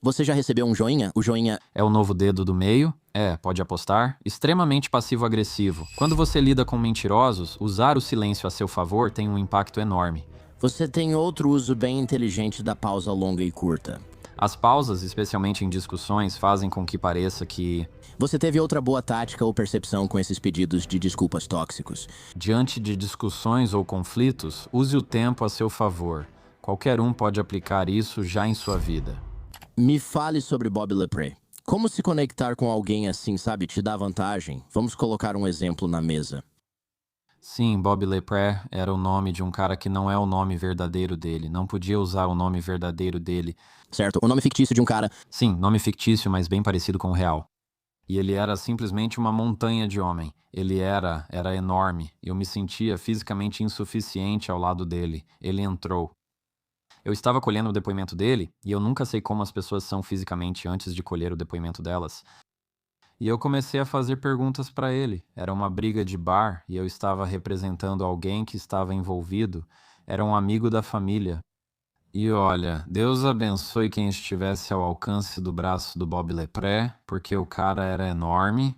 Você já recebeu um joinha? O joinha É o novo dedo do meio? É, pode apostar. Extremamente passivo-agressivo. Quando você lida com mentirosos, usar o silêncio a seu favor tem um impacto enorme. Você tem outro uso bem inteligente da pausa longa e curta. As pausas, especialmente em discussões, fazem com que pareça que, Você teve outra boa tática ou percepção com esses pedidos de desculpas tóxicos. diante de discussões ou conflitos, use o tempo a seu favor. Qualquer um pode aplicar isso já em sua vida. Me fale sobre Bob Lepre. Como se conectar com alguém assim, sabe, te dá vantagem? Vamos colocar um exemplo na mesa. Sim, Bob Lepre era o nome de um cara que não é o nome verdadeiro dele. Não podia usar o nome verdadeiro dele. Certo? O nome fictício de um cara. Sim, nome fictício, mas bem parecido com o real. E ele era simplesmente uma montanha de homem. Ele era enorme. Eu me sentia fisicamente insuficiente ao lado dele. Ele entrou. Eu estava colhendo o depoimento dele, e eu nunca sei como as pessoas são fisicamente antes de colher o depoimento delas. E eu comecei a fazer perguntas para ele. Era uma briga de bar e eu estava representando alguém que estava envolvido. Era um amigo da família. E olha, Deus abençoe quem estivesse ao alcance do braço do Bob Lepre, porque o cara era enorme.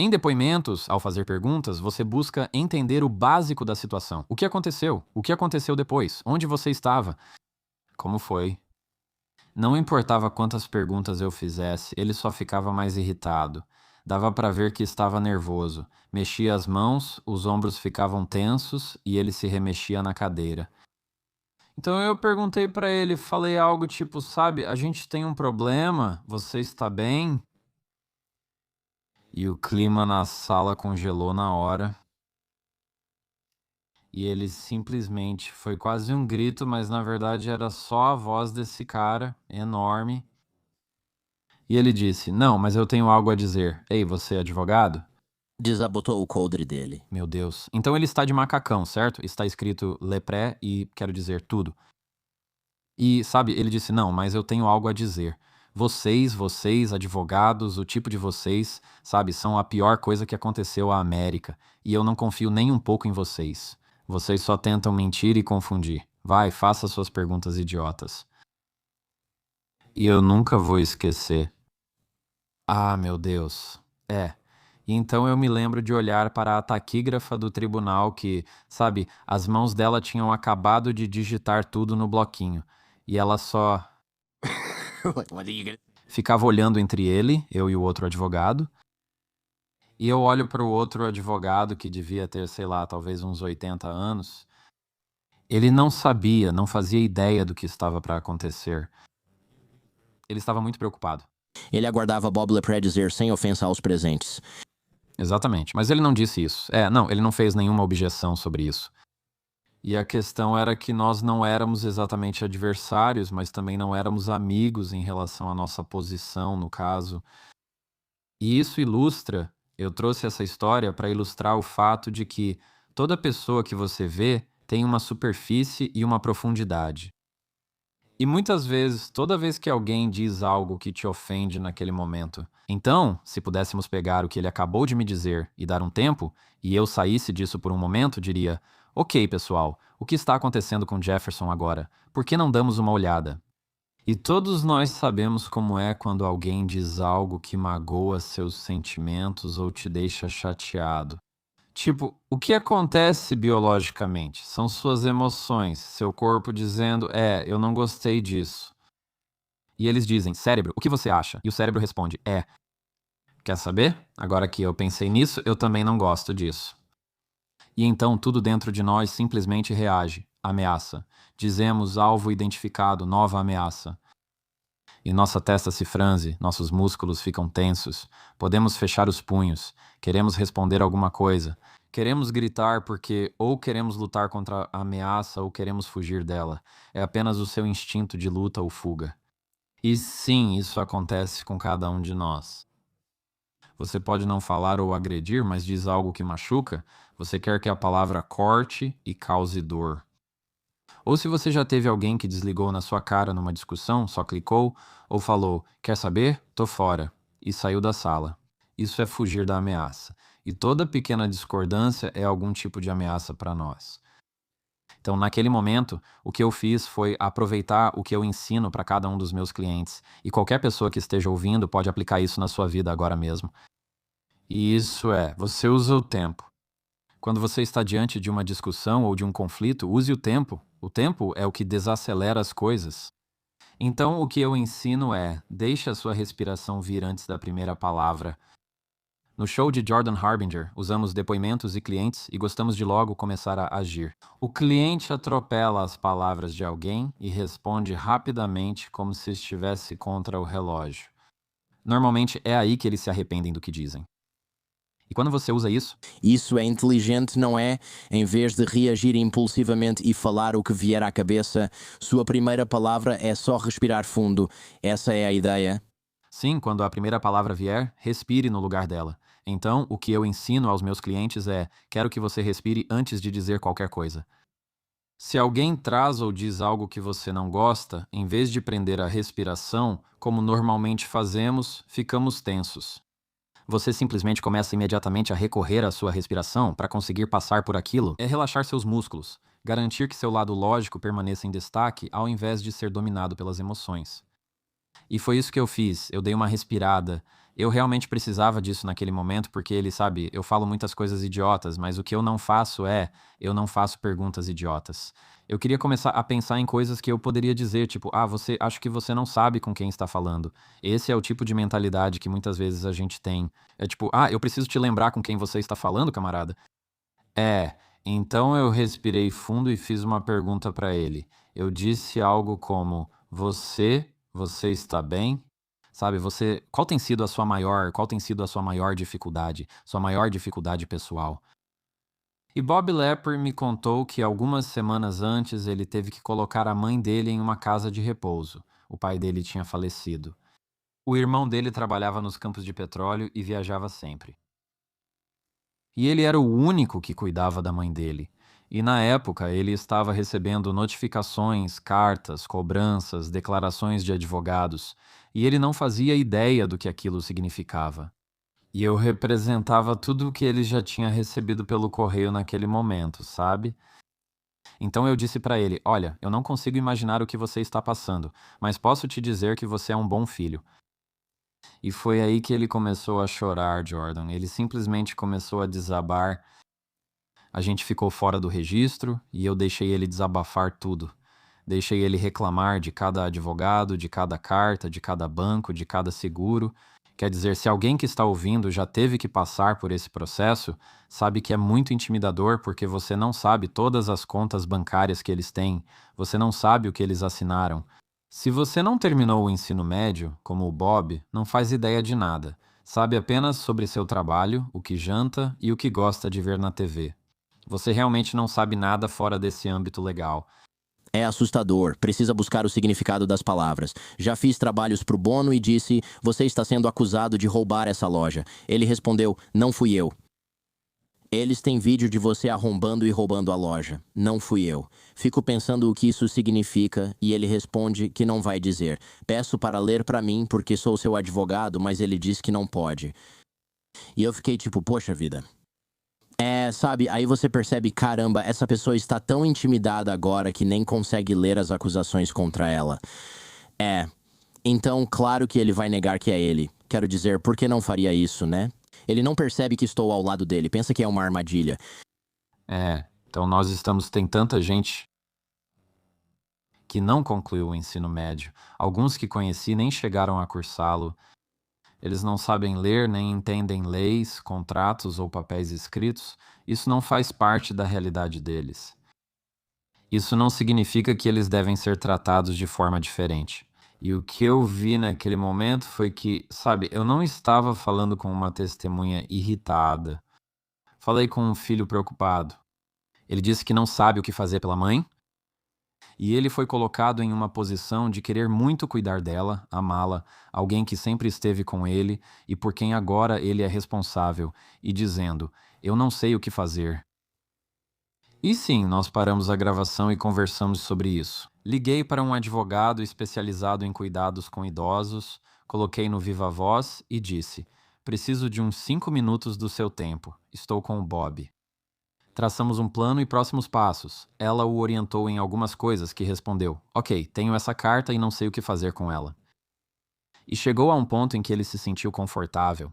Em depoimentos, ao fazer perguntas, você busca entender o básico da situação. O que aconteceu? O que aconteceu depois? Onde você estava? Como foi? Não importava quantas perguntas eu fizesse, ele só ficava mais irritado. Dava para ver que estava nervoso. Mexia as mãos, os ombros ficavam tensos e ele se remexia na cadeira. Então eu perguntei para ele, falei algo tipo, sabe, a gente tem um problema, você está bem? E o clima na sala congelou na hora. E ele simplesmente foi quase um grito, mas na verdade era só a voz desse cara enorme. E ele disse: Não, mas eu tenho algo a dizer. Ei, você é advogado? Desabotou o coldre dele. Meu Deus. Então ele está de macacão, certo? Está escrito Lepré e quero dizer tudo. E, sabe, ele disse: Não, mas eu tenho algo a dizer. Vocês, advogados, o tipo de vocês, sabe, são a pior coisa que aconteceu à América. E eu não confio nem um pouco em vocês. Vocês só tentam mentir e confundir. Vai, faça suas perguntas idiotas. E eu nunca vou esquecer. Ah, meu Deus. É. E então eu me lembro de olhar para a taquígrafa do tribunal que, sabe, as mãos dela tinham acabado de digitar tudo no bloquinho. E ela só ficava olhando entre ele, eu e o outro advogado. E eu olho para o outro advogado que devia ter, sei lá, talvez uns 80 anos. Ele não sabia, não fazia ideia do que estava para acontecer. Ele estava muito preocupado. Ele aguardava Bob Lepre dizer sem ofensa aos presentes. Exatamente, mas ele não disse isso. Não, ele não fez nenhuma objeção sobre isso. E a questão era que nós não éramos exatamente adversários, mas também não éramos amigos em relação à nossa posição, no caso. E isso ilustra, eu trouxe essa história para ilustrar o fato de que toda pessoa que você vê tem uma superfície e uma profundidade. E muitas vezes, toda vez que alguém diz algo que te ofende naquele momento, então, se pudéssemos pegar o que ele acabou de me dizer e dar um tempo, e eu saísse disso por um momento, diria: Ok, pessoal, o que está acontecendo com Jefferson agora? Por que não damos uma olhada? E todos nós sabemos como é quando alguém diz algo que magoa seus sentimentos ou te deixa chateado. Tipo, o que acontece biologicamente? São suas emoções, seu corpo dizendo, eu não gostei disso. E eles dizem, cérebro, o que você acha? E o cérebro responde, quer saber? Agora que eu pensei nisso, eu também não gosto disso. E então tudo dentro de nós simplesmente reage, ameaça. Dizemos alvo identificado, nova ameaça. E nossa testa se franze, nossos músculos ficam tensos. Podemos fechar os punhos, queremos responder alguma coisa. Queremos gritar porque ou queremos lutar contra a ameaça ou queremos fugir dela. É apenas o seu instinto de luta ou fuga. E sim, isso acontece com cada um de nós. Você pode não falar ou agredir, mas diz algo que machuca. Você quer que a palavra corte e cause dor. Ou se você já teve alguém que desligou na sua cara numa discussão, só clicou, ou falou, quer saber? Tô fora, e saiu da sala. Isso é fugir da ameaça. E toda pequena discordância é algum tipo de ameaça para nós. Então, naquele momento, o que eu fiz foi aproveitar o que eu ensino para cada um dos meus clientes. E qualquer pessoa que esteja ouvindo pode aplicar isso na sua vida agora mesmo. E isso é, você usa o tempo. Quando você está diante de uma discussão ou de um conflito, use o tempo. O tempo é o que desacelera as coisas. Então, o que eu ensino é: deixe a sua respiração vir antes da primeira palavra. No show de Jordan Harbinger, usamos depoimentos e clientes e gostamos de logo começar a agir. O cliente atropela as palavras de alguém e responde rapidamente como se estivesse contra o relógio. Normalmente é aí que eles se arrependem do que dizem. E quando você usa isso, Isso é inteligente, não é? Em vez de reagir impulsivamente e falar o que vier à cabeça, sua primeira palavra é só respirar fundo. Essa é a ideia. sim, quando a primeira palavra vier, respire no lugar dela. Então, o que eu ensino aos meus clientes é: quero que você respire antes de dizer qualquer coisa. Se alguém traz ou diz algo que você não gosta, em vez de prender a respiração, como normalmente fazemos, ficamos tensos. Você simplesmente começa imediatamente a recorrer à sua respiração para conseguir passar por aquilo. É relaxar seus músculos, garantir que seu lado lógico permaneça em destaque ao invés de ser dominado pelas emoções. E foi isso que eu fiz. Eu dei uma respirada. Eu realmente precisava disso naquele momento, porque ele sabe, eu falo muitas coisas idiotas, mas o que eu não faço eu não faço perguntas idiotas. Eu queria começar a pensar em coisas que eu poderia dizer, tipo, acho que você não sabe com quem está falando. Esse é o tipo de mentalidade que muitas vezes a gente tem. É tipo, eu preciso te lembrar com quem você está falando, camarada. É, então eu respirei fundo e fiz uma pergunta para ele. Eu disse algo como: você está bem? Sabe, qual tem sido a sua maior dificuldade pessoal? E Bob Lepper me contou que algumas semanas antes ele teve que colocar a mãe dele em uma casa de repouso. O pai dele tinha falecido. O irmão dele trabalhava nos campos de petróleo e viajava sempre. E ele era o único que cuidava da mãe dele. E na época ele estava recebendo notificações, cartas, cobranças, declarações de advogados, e ele não fazia ideia do que aquilo significava. E eu representava tudo o que ele já tinha recebido pelo correio naquele momento, sabe? Então eu disse para ele: olha, eu não consigo imaginar o que você está passando, mas posso te dizer que você é um bom filho. E foi aí que ele começou a chorar, Jordan. Ele simplesmente começou a desabar. A gente ficou fora do registro e eu deixei ele desabafar tudo. Deixei ele reclamar de cada advogado, de cada carta, de cada banco, de cada seguro. Quer dizer, se alguém que está ouvindo já teve que passar por esse processo, sabe que é muito intimidador porque você não sabe todas as contas bancárias que eles têm, você não sabe o que eles assinaram. Se você não terminou o ensino médio, como o Bob, não faz ideia de nada. Sabe apenas sobre seu trabalho, o que janta e o que gosta de ver na TV. Você realmente não sabe nada fora desse âmbito legal. É assustador, precisa buscar o significado das palavras. Já fiz trabalhos pro Bono e disse: você está sendo acusado de roubar essa loja. Ele respondeu: não fui eu. Eles têm vídeo de você arrombando e roubando a loja. Não fui eu. Fico pensando o que isso significa e ele responde que não vai dizer. Peço para ler para mim porque sou seu advogado, mas ele diz que não pode. E eu fiquei tipo, poxa vida. Sabe, aí você percebe, caramba, essa pessoa está tão intimidada agora que nem consegue ler as acusações contra ela. Então claro que ele vai negar que é ele. Quero dizer, por que não faria isso, né? Ele não percebe que estou ao lado dele, pensa que é uma armadilha. Então tem tanta gente que não concluiu o ensino médio. Alguns que conheci nem chegaram a cursá-lo. Eles não sabem ler nem entendem leis, contratos ou papéis escritos. Isso não faz parte da realidade deles. Isso não significa que eles devem ser tratados de forma diferente. E o que eu vi naquele momento foi que, sabe, eu não estava falando com uma testemunha irritada. Falei com um filho preocupado. Ele disse que não sabe o que fazer pela mãe. E ele foi colocado em uma posição de querer muito cuidar dela, amá-la, alguém que sempre esteve com ele e por quem agora ele é responsável, e dizendo: eu não sei o que fazer. E sim, nós paramos a gravação e conversamos sobre isso. Liguei para um advogado especializado em cuidados com idosos, coloquei no Viva Voz e disse: preciso de uns 5 minutos do seu tempo. Estou com o Bob. Traçamos um plano e próximos passos. Ela o orientou em algumas coisas que respondeu: Ok, tenho essa carta e não sei o que fazer com ela. E chegou a um ponto em que ele se sentiu confortável.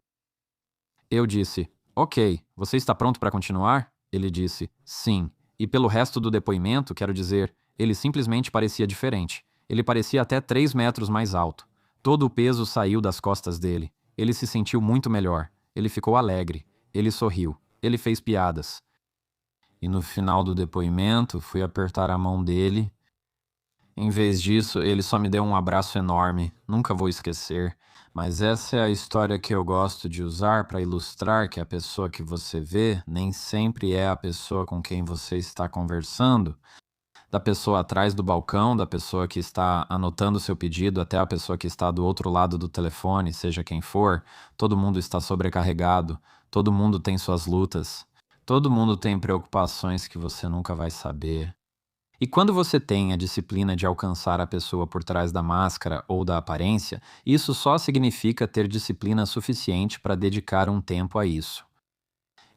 Eu disse: Ok, você está pronto para continuar? Ele disse: Sim. E pelo resto do depoimento, quero dizer, ele simplesmente parecia diferente. Ele parecia até 3 metros mais alto. Todo o peso saiu das costas dele. Ele se sentiu muito melhor. Ele ficou alegre. Ele sorriu. Ele fez piadas. E no final do depoimento, fui apertar a mão dele. Em vez disso, ele só me deu um abraço enorme. Nunca vou esquecer. Mas essa é a história que eu gosto de usar para ilustrar que a pessoa que você vê nem sempre é a pessoa com quem você está conversando. Da pessoa atrás do balcão, da pessoa que está anotando seu pedido, até a pessoa que está do outro lado do telefone, seja quem for, todo mundo está sobrecarregado, todo mundo tem suas lutas, todo mundo tem preocupações que você nunca vai saber. E quando você tem a disciplina de alcançar a pessoa por trás da máscara ou da aparência, isso só significa ter disciplina suficiente para dedicar um tempo a isso.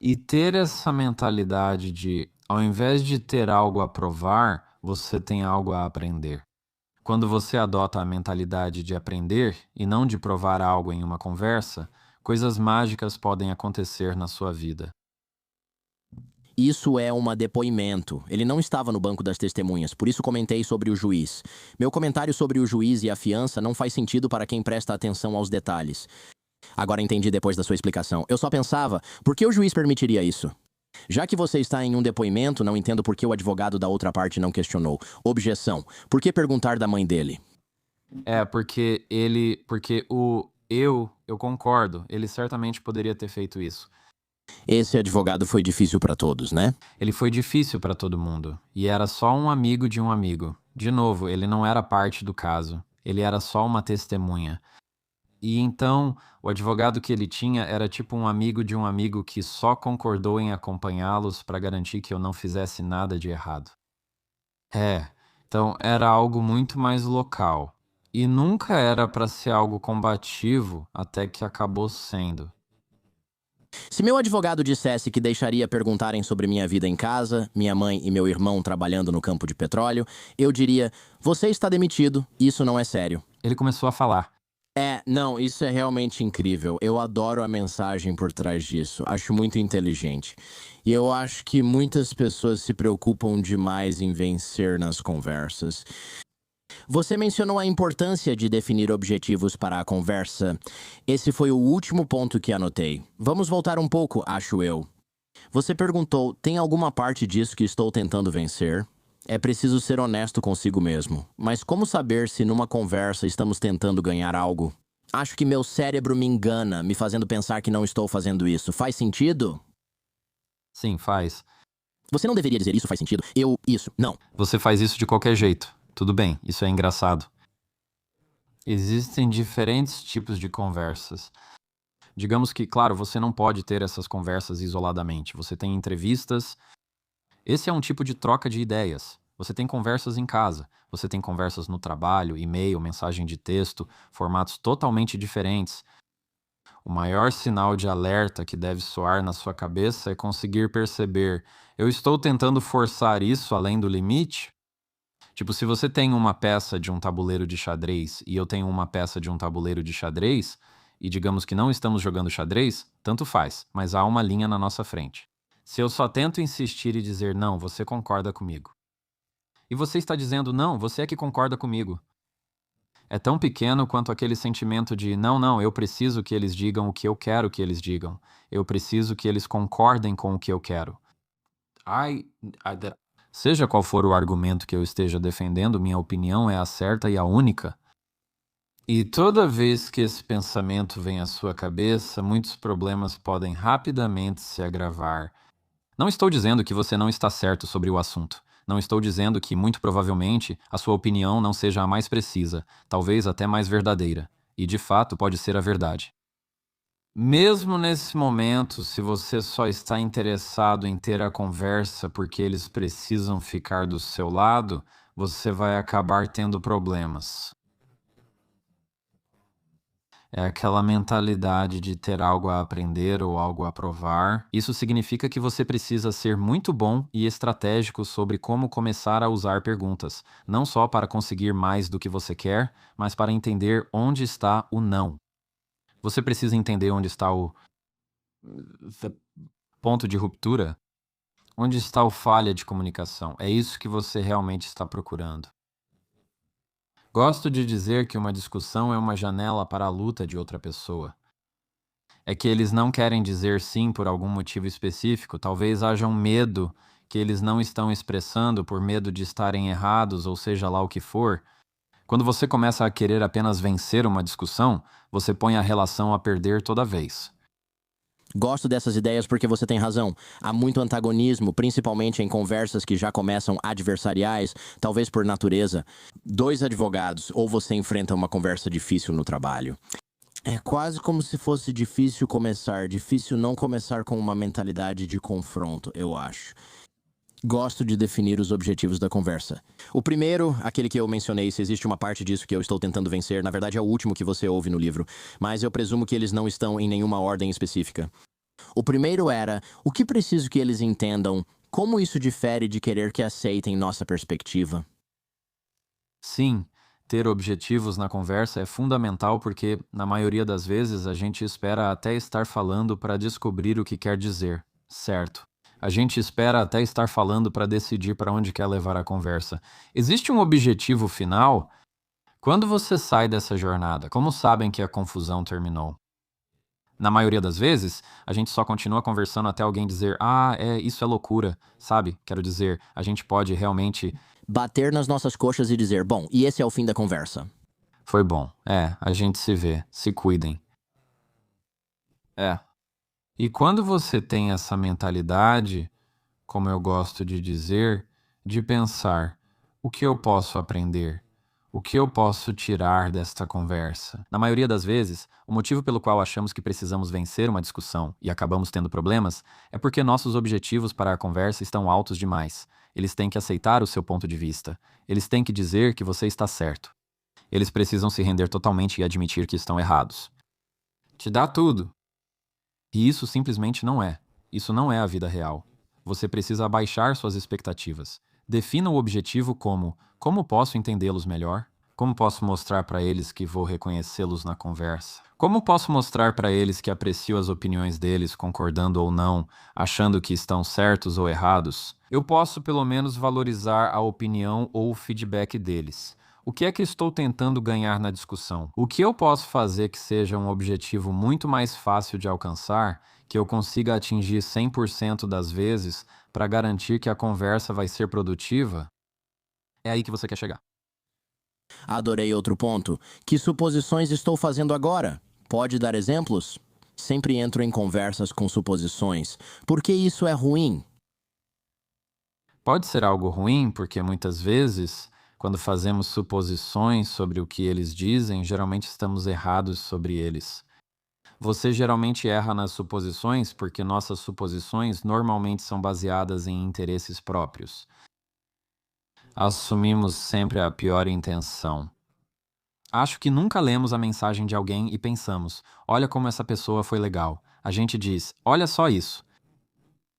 E ter essa mentalidade de, ao invés de ter algo a provar, você tem algo a aprender. Quando você adota a mentalidade de aprender e não de provar algo em uma conversa, coisas mágicas podem acontecer na sua vida. Isso é um depoimento. Ele não estava no banco das testemunhas, por isso comentei sobre o juiz. Meu comentário sobre o juiz e a fiança não faz sentido para quem presta atenção aos detalhes. Agora entendi depois da sua explicação. Eu só pensava, por que o juiz permitiria isso? Já que você está em um depoimento, não entendo por que o advogado da outra parte não questionou. Objeção. Por que perguntar da mãe dele? Eu concordo, ele certamente poderia ter feito isso. Esse advogado foi difícil para todos, né? Ele foi difícil para todo mundo, e era só um amigo de um amigo. De novo, ele não era parte do caso, ele era só uma testemunha. E então, o advogado que ele tinha era tipo um amigo de um amigo que só concordou em acompanhá-los para garantir que eu não fizesse nada de errado. Então era algo muito mais local. E nunca era para ser algo combativo, até que acabou sendo. Se meu advogado dissesse que deixaria perguntarem sobre minha vida em casa, minha mãe e meu irmão trabalhando no campo de petróleo, eu diria: você está demitido, isso não é sério. Ele começou a falar. Não, isso é realmente incrível. Eu adoro a mensagem por trás disso. Acho muito inteligente. E eu acho que muitas pessoas se preocupam demais em vencer nas conversas. Você mencionou a importância de definir objetivos para a conversa. Esse foi o último ponto que anotei. Vamos voltar um pouco, acho eu. Você perguntou: tem alguma parte disso que estou tentando vencer? É preciso ser honesto consigo mesmo. Mas como saber se numa conversa estamos tentando ganhar algo? Acho que meu cérebro me engana, me fazendo pensar que não estou fazendo isso. Faz sentido? Sim, faz. Você não deveria dizer isso faz sentido. Não. Você faz isso de qualquer jeito. Tudo bem, isso é engraçado. Existem diferentes tipos de conversas. Digamos que, claro, você não pode ter essas conversas isoladamente. Você tem entrevistas. Esse é um tipo de troca de ideias. Você tem conversas em casa, você tem conversas no trabalho, e-mail, mensagem de texto, formatos totalmente diferentes. O maior sinal de alerta que deve soar na sua cabeça é conseguir perceber: eu estou tentando forçar isso além do limite? Tipo, se você tem uma peça de um tabuleiro de xadrez e eu tenho uma peça de um tabuleiro de xadrez, e digamos que não estamos jogando xadrez, tanto faz, mas há uma linha na nossa frente. Se eu só tento insistir e dizer não, você concorda comigo. E você está dizendo não, você é que concorda comigo. É tão pequeno quanto aquele sentimento de não, eu preciso que eles digam o que eu quero que eles digam. Eu preciso que eles concordem com o que eu quero. Seja qual for o argumento que eu esteja defendendo, minha opinião é a certa e a única. E toda vez que esse pensamento vem à sua cabeça, muitos problemas podem rapidamente se agravar. Não estou dizendo que você não está certo sobre o assunto. Não estou dizendo que, muito provavelmente, a sua opinião não seja a mais precisa, talvez até mais verdadeira. E, de fato, pode ser a verdade. Mesmo nesse momento, se você só está interessado em ter a conversa porque eles precisam ficar do seu lado, você vai acabar tendo problemas. É aquela mentalidade de ter algo a aprender ou algo a provar. Isso significa que você precisa ser muito bom e estratégico sobre como começar a usar perguntas, não só para conseguir mais do que você quer, mas para entender onde está o não. Você precisa entender onde está o ponto de ruptura, onde está o falha de comunicação. É isso que você realmente está procurando. Gosto de dizer que uma discussão é uma janela para a luta de outra pessoa. É que eles não querem dizer sim por algum motivo específico, talvez haja um medo que eles não estão expressando por medo de estarem errados ou seja lá o que for. Quando você começa a querer apenas vencer uma discussão, você põe a relação a perder toda vez. Gosto dessas ideias porque você tem razão. Há muito antagonismo, principalmente em conversas que já começam adversariais, talvez por natureza. Dois advogados, ou você enfrenta uma conversa difícil no trabalho. É quase como se fosse difícil não começar com uma mentalidade de confronto, eu acho. Gosto de definir os objetivos da conversa. O primeiro, aquele que eu mencionei, se existe uma parte disso que eu estou tentando vencer, na verdade é o último que você ouve no livro, mas eu presumo que eles não estão em nenhuma ordem específica. O primeiro era, o que preciso que eles entendam, como isso difere de querer que aceitem nossa perspectiva? Sim, ter objetivos na conversa é fundamental porque, na maioria das vezes, a gente espera até estar falando para descobrir o que quer dizer, certo? A gente espera até estar falando para decidir para onde quer levar a conversa. Existe um objetivo final? Quando você sai dessa jornada, como sabem que a confusão terminou? Na maioria das vezes, a gente só continua conversando até alguém dizer, isso é loucura, sabe? Quero dizer, a gente pode realmente. Bater nas nossas coxas e dizer, bom, e esse é o fim da conversa. Foi bom. A gente se vê. Se cuidem. E quando você tem essa mentalidade, como eu gosto de dizer, de pensar: o que eu posso aprender? O que eu posso tirar desta conversa? Na maioria das vezes, o motivo pelo qual achamos que precisamos vencer uma discussão e acabamos tendo problemas é porque nossos objetivos para a conversa estão altos demais. Eles têm que aceitar o seu ponto de vista. Eles têm que dizer que você está certo. Eles precisam se render totalmente e admitir que estão errados. Te dá tudo. E isso simplesmente não é. Isso não é a vida real. Você precisa abaixar suas expectativas. Defina o objetivo como posso entendê-los melhor? Como posso mostrar para eles que vou reconhecê-los na conversa? Como posso mostrar para eles que aprecio as opiniões deles, concordando ou não, achando que estão certos ou errados? Eu posso pelo menos valorizar a opinião ou o feedback deles. O que é que estou tentando ganhar na discussão? O que eu posso fazer que seja um objetivo muito mais fácil de alcançar, que eu consiga atingir 100% das vezes para garantir que a conversa vai ser produtiva? É aí que você quer chegar. Adorei outro ponto. Que suposições estou fazendo agora? Pode dar exemplos? Sempre entro em conversas com suposições. Por que isso é ruim? Pode ser algo ruim, porque muitas vezes, quando fazemos suposições sobre o que eles dizem, geralmente estamos errados sobre eles. Você geralmente erra nas suposições porque nossas suposições normalmente são baseadas em interesses próprios. Assumimos sempre a pior intenção. Acho que nunca lemos a mensagem de alguém e pensamos: olha como essa pessoa foi legal. A gente diz: olha só isso.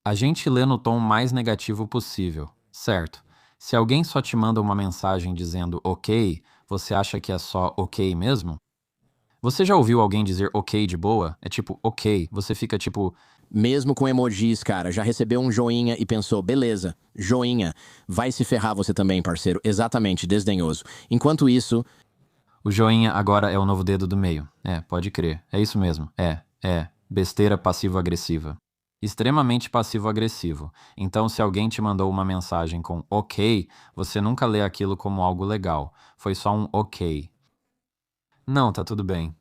A gente lê no tom mais negativo possível, certo? Se alguém só te manda uma mensagem dizendo ok, você acha que é só ok mesmo? Você já ouviu alguém dizer ok de boa? É tipo ok, você fica tipo, Mesmo com emojis, cara, já recebeu um joinha e pensou, beleza, joinha, vai se ferrar você também, parceiro. Exatamente, desdenhoso. Enquanto isso, o joinha agora é o novo dedo do meio. Pode crer. É isso mesmo. Besteira passivo-agressiva. Extremamente passivo-agressivo. Então, se alguém te mandou uma mensagem com ok, você nunca lê aquilo como algo legal. Foi só um ok. Não, tá tudo bem.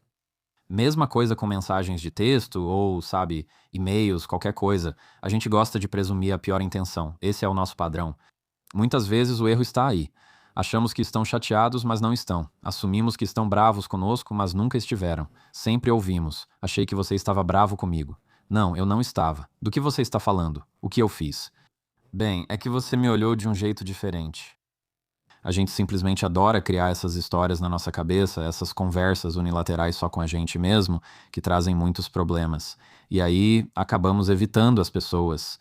Mesma coisa com mensagens de texto ou, sabe, e-mails, qualquer coisa. A gente gosta de presumir a pior intenção. Esse é o nosso padrão. Muitas vezes o erro está aí. Achamos que estão chateados, mas não estão. Assumimos que estão bravos conosco, mas nunca estiveram. Sempre ouvimos. Achei que você estava bravo comigo. Não, eu não estava. Do que você está falando? O que eu fiz? Bem, é que você me olhou de um jeito diferente. A gente simplesmente adora criar essas histórias na nossa cabeça, essas conversas unilaterais só com a gente mesmo, que trazem muitos problemas. E aí acabamos evitando as pessoas.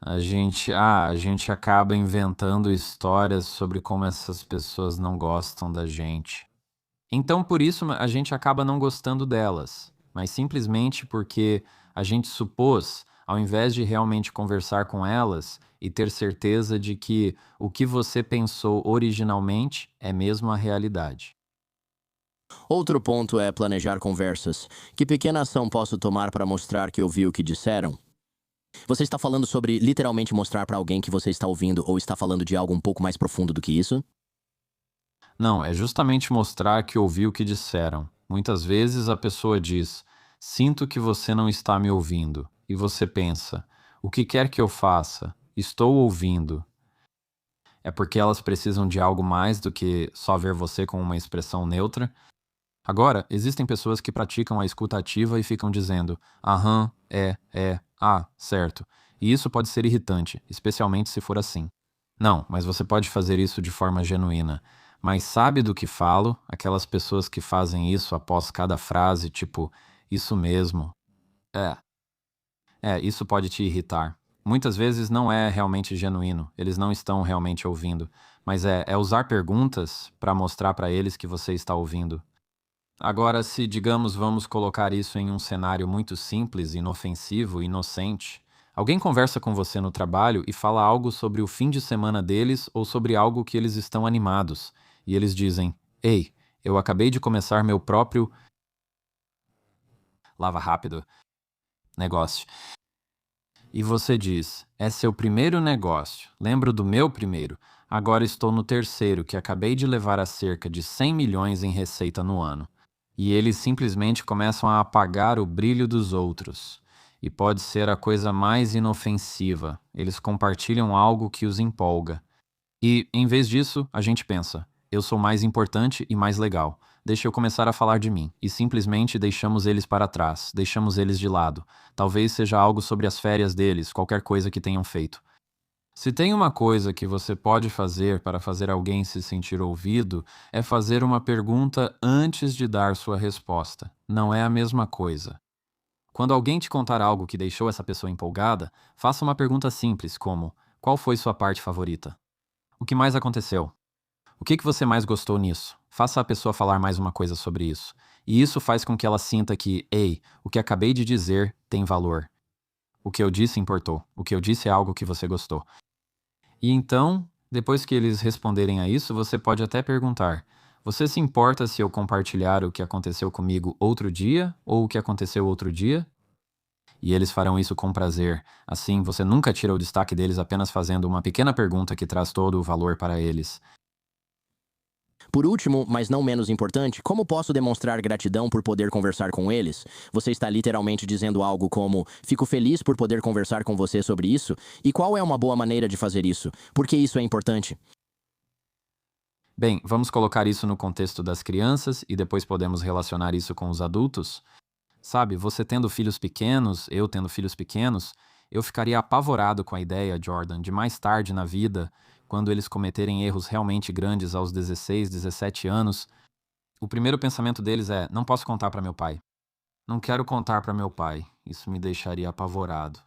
A gente acaba inventando histórias sobre como essas pessoas não gostam da gente. Então, por isso, a gente acaba não gostando delas, mas simplesmente porque a gente supôs, ao invés de realmente conversar com elas e ter certeza de que o que você pensou originalmente é mesmo a realidade. Outro ponto é planejar conversas. Que pequena ação posso tomar para mostrar que ouvi o que disseram? Você está falando sobre literalmente mostrar para alguém que você está ouvindo ou está falando de algo um pouco mais profundo do que isso? Não, é justamente mostrar que ouviu o que disseram. Muitas vezes a pessoa diz: Sinto que você não está me ouvindo. E você pensa: O que quer que eu faça? Estou ouvindo. É porque elas precisam de algo mais do que só ver você com uma expressão neutra. Agora, existem pessoas que praticam a escuta ativa e ficam dizendo: aham, certo. E isso pode ser irritante, especialmente se for assim. Não, mas você pode fazer isso de forma genuína. Mas sabe do que falo? Aquelas pessoas que fazem isso após cada frase, tipo, isso mesmo. É, isso pode te irritar. Muitas vezes não é realmente genuíno, eles não estão realmente ouvindo, mas é usar perguntas para mostrar para eles que você está ouvindo. Agora, se, digamos, vamos colocar isso em um cenário muito simples, inofensivo, inocente. Alguém conversa com você no trabalho e fala algo sobre o fim de semana deles ou sobre algo que eles estão animados. E eles dizem: Ei, eu acabei de começar meu próprio lava rápido negócio. E você diz: É seu primeiro negócio. Lembro do meu primeiro. Agora estou no terceiro, que acabei de levar a cerca de 100 milhões em receita no ano. E eles simplesmente começam a apagar o brilho dos outros. E pode ser a coisa mais inofensiva. Eles compartilham algo que os empolga. E, em vez disso, a gente pensa: eu sou mais importante e mais legal. Deixa eu começar a falar de mim. E simplesmente deixamos eles para trás, deixamos eles de lado. Talvez seja algo sobre as férias deles, qualquer coisa que tenham feito. Se tem uma coisa que você pode fazer para fazer alguém se sentir ouvido, é fazer uma pergunta antes de dar sua resposta. Não é a mesma coisa. Quando alguém te contar algo que deixou essa pessoa empolgada, faça uma pergunta simples, como: qual foi sua parte favorita? O que mais aconteceu? O que você mais gostou nisso? Faça a pessoa falar mais uma coisa sobre isso. E isso faz com que ela sinta que, ei, o que acabei de dizer tem valor. O que eu disse importou. O que eu disse é algo que você gostou. E então, depois que eles responderem a isso, você pode até perguntar: Você se importa se eu compartilhar o que aconteceu comigo outro dia ou o que aconteceu outro dia? E eles farão isso com prazer. Assim, você nunca tira o destaque deles apenas fazendo uma pequena pergunta que traz todo o valor para eles. Por último, mas não menos importante, como posso demonstrar gratidão por poder conversar com eles? Você está literalmente dizendo algo como: Fico feliz por poder conversar com você sobre isso? E qual é uma boa maneira de fazer isso? Por que isso é importante? Bem, vamos colocar isso no contexto das crianças e depois podemos relacionar isso com os adultos. Sabe, você tendo filhos pequenos, eu tendo filhos pequenos, eu ficaria apavorado com a ideia, Jordan, de mais tarde na vida, quando eles cometerem erros realmente grandes aos 16, 17 anos, o primeiro pensamento deles é: não posso contar para meu pai. Não quero contar para meu pai. Isso me deixaria apavorado.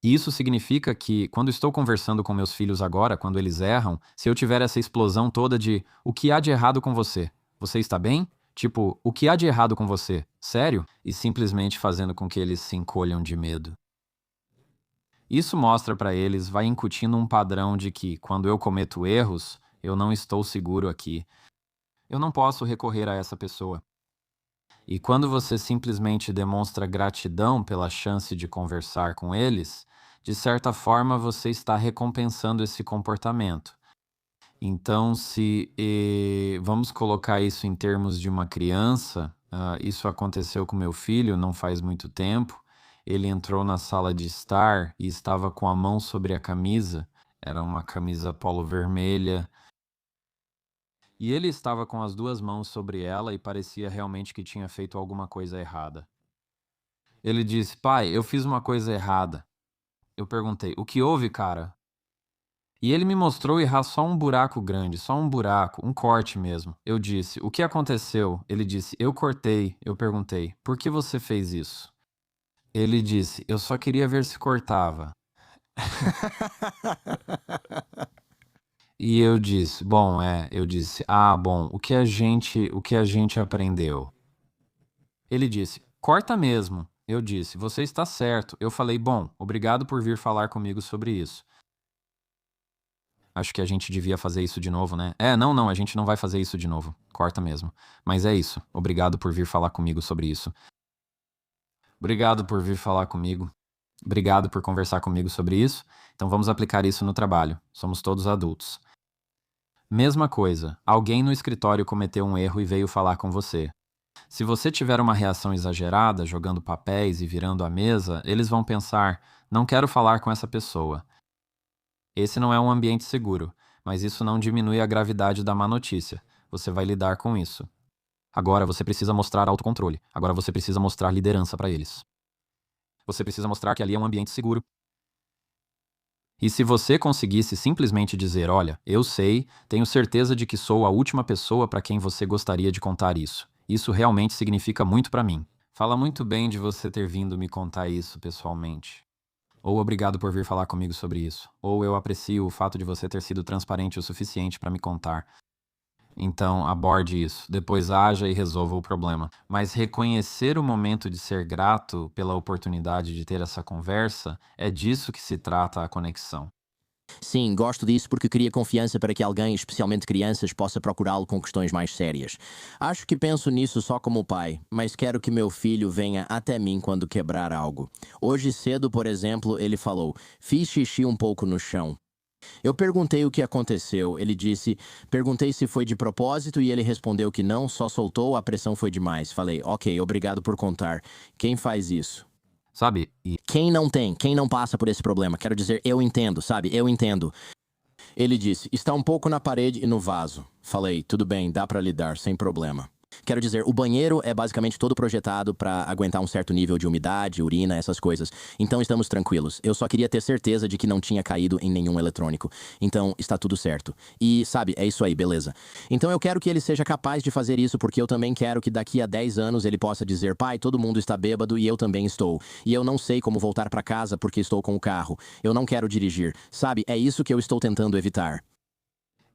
E isso significa que, quando estou conversando com meus filhos agora, quando eles erram, se eu tiver essa explosão toda de: o que há de errado com você? Você está bem? Tipo, o que há de errado com você? Sério? E simplesmente fazendo com que eles se encolham de medo. Isso mostra para eles, vai incutindo um padrão de que, quando eu cometo erros, eu não estou seguro aqui. Eu não posso recorrer a essa pessoa. E quando você simplesmente demonstra gratidão pela chance de conversar com eles, de certa forma você está recompensando esse comportamento. Então, se vamos colocar isso em termos de uma criança, isso aconteceu com meu filho não faz muito tempo. Ele entrou na sala de estar e estava com a mão sobre a camisa, era uma camisa polo vermelha, e ele estava com as duas mãos sobre ela e parecia realmente que tinha feito alguma coisa errada. Ele disse: Pai, eu fiz uma coisa errada. Eu perguntei: O que houve, cara? E ele me mostrou errar só um buraco grande, só um buraco, um corte mesmo. Eu disse: "O que aconteceu?" Ele disse: "Eu cortei." Eu perguntei: "Por que você fez isso?" Ele disse: "Eu só queria ver se cortava." E eu disse: "Bom, eu disse: "Ah, bom, o que a gente aprendeu?" Ele disse: "Corta mesmo." Eu disse: "Você está certo." Eu falei: "Bom, obrigado por vir falar comigo sobre isso. Acho que a gente devia fazer isso de novo, né?" Não, não, a gente não vai fazer isso de novo. Corta mesmo. Mas é isso. Obrigado por vir falar comigo sobre isso. Obrigado por vir falar comigo. Obrigado por conversar comigo sobre isso. Então vamos aplicar isso no trabalho. Somos todos adultos. Mesma coisa. Alguém no escritório cometeu um erro e veio falar com você. Se você tiver uma reação exagerada, jogando papéis e virando a mesa, eles vão pensar: não quero falar com essa pessoa. Esse não é um ambiente seguro, mas isso não diminui a gravidade da má notícia. Você vai lidar com isso. Agora você precisa mostrar autocontrole. Agora você precisa mostrar liderança para eles. Você precisa mostrar que ali é um ambiente seguro. E se você conseguisse simplesmente dizer: olha, eu sei, tenho certeza de que sou a última pessoa para quem você gostaria de contar isso. Isso realmente significa muito para mim. Fala muito bem de você ter vindo me contar isso pessoalmente. Ou obrigado por vir falar comigo sobre isso. Ou eu aprecio o fato de você ter sido transparente o suficiente para me contar. Então, aborde isso. Depois haja e resolva o problema. Mas reconhecer o momento de ser grato pela oportunidade de ter essa conversa, é disso que se trata a conexão. Sim, gosto disso porque cria confiança para que alguém, especialmente crianças, possa procurá-lo com questões mais sérias. Acho que penso nisso só como pai, mas quero que meu filho venha até mim quando quebrar algo. Hoje cedo, por exemplo, ele falou: fiz xixi um pouco no chão. Eu perguntei o que aconteceu. Ele disse: perguntei se foi de propósito e ele respondeu que não, só soltou, a pressão foi demais. Falei: ok, obrigado por contar. Quem faz isso? Sabe? E Quem não passa por esse problema? Quero dizer, eu entendo, sabe? Eu entendo. Ele disse: está um pouco na parede e no vaso. Falei: tudo bem, dá pra lidar, sem problema. Quero dizer, o banheiro é basicamente todo projetado para aguentar um certo nível de umidade, urina, essas coisas. Então estamos tranquilos. Eu só queria ter certeza de que não tinha caído em nenhum eletrônico. Então está tudo certo. E, sabe, é isso aí, beleza. Então eu quero que ele seja capaz de fazer isso porque eu também quero que daqui a 10 anos ele possa dizer: pai, todo mundo está bêbado e eu também estou. E eu não sei como voltar para casa porque estou com o carro. Eu não quero dirigir. Sabe, é isso que eu estou tentando evitar.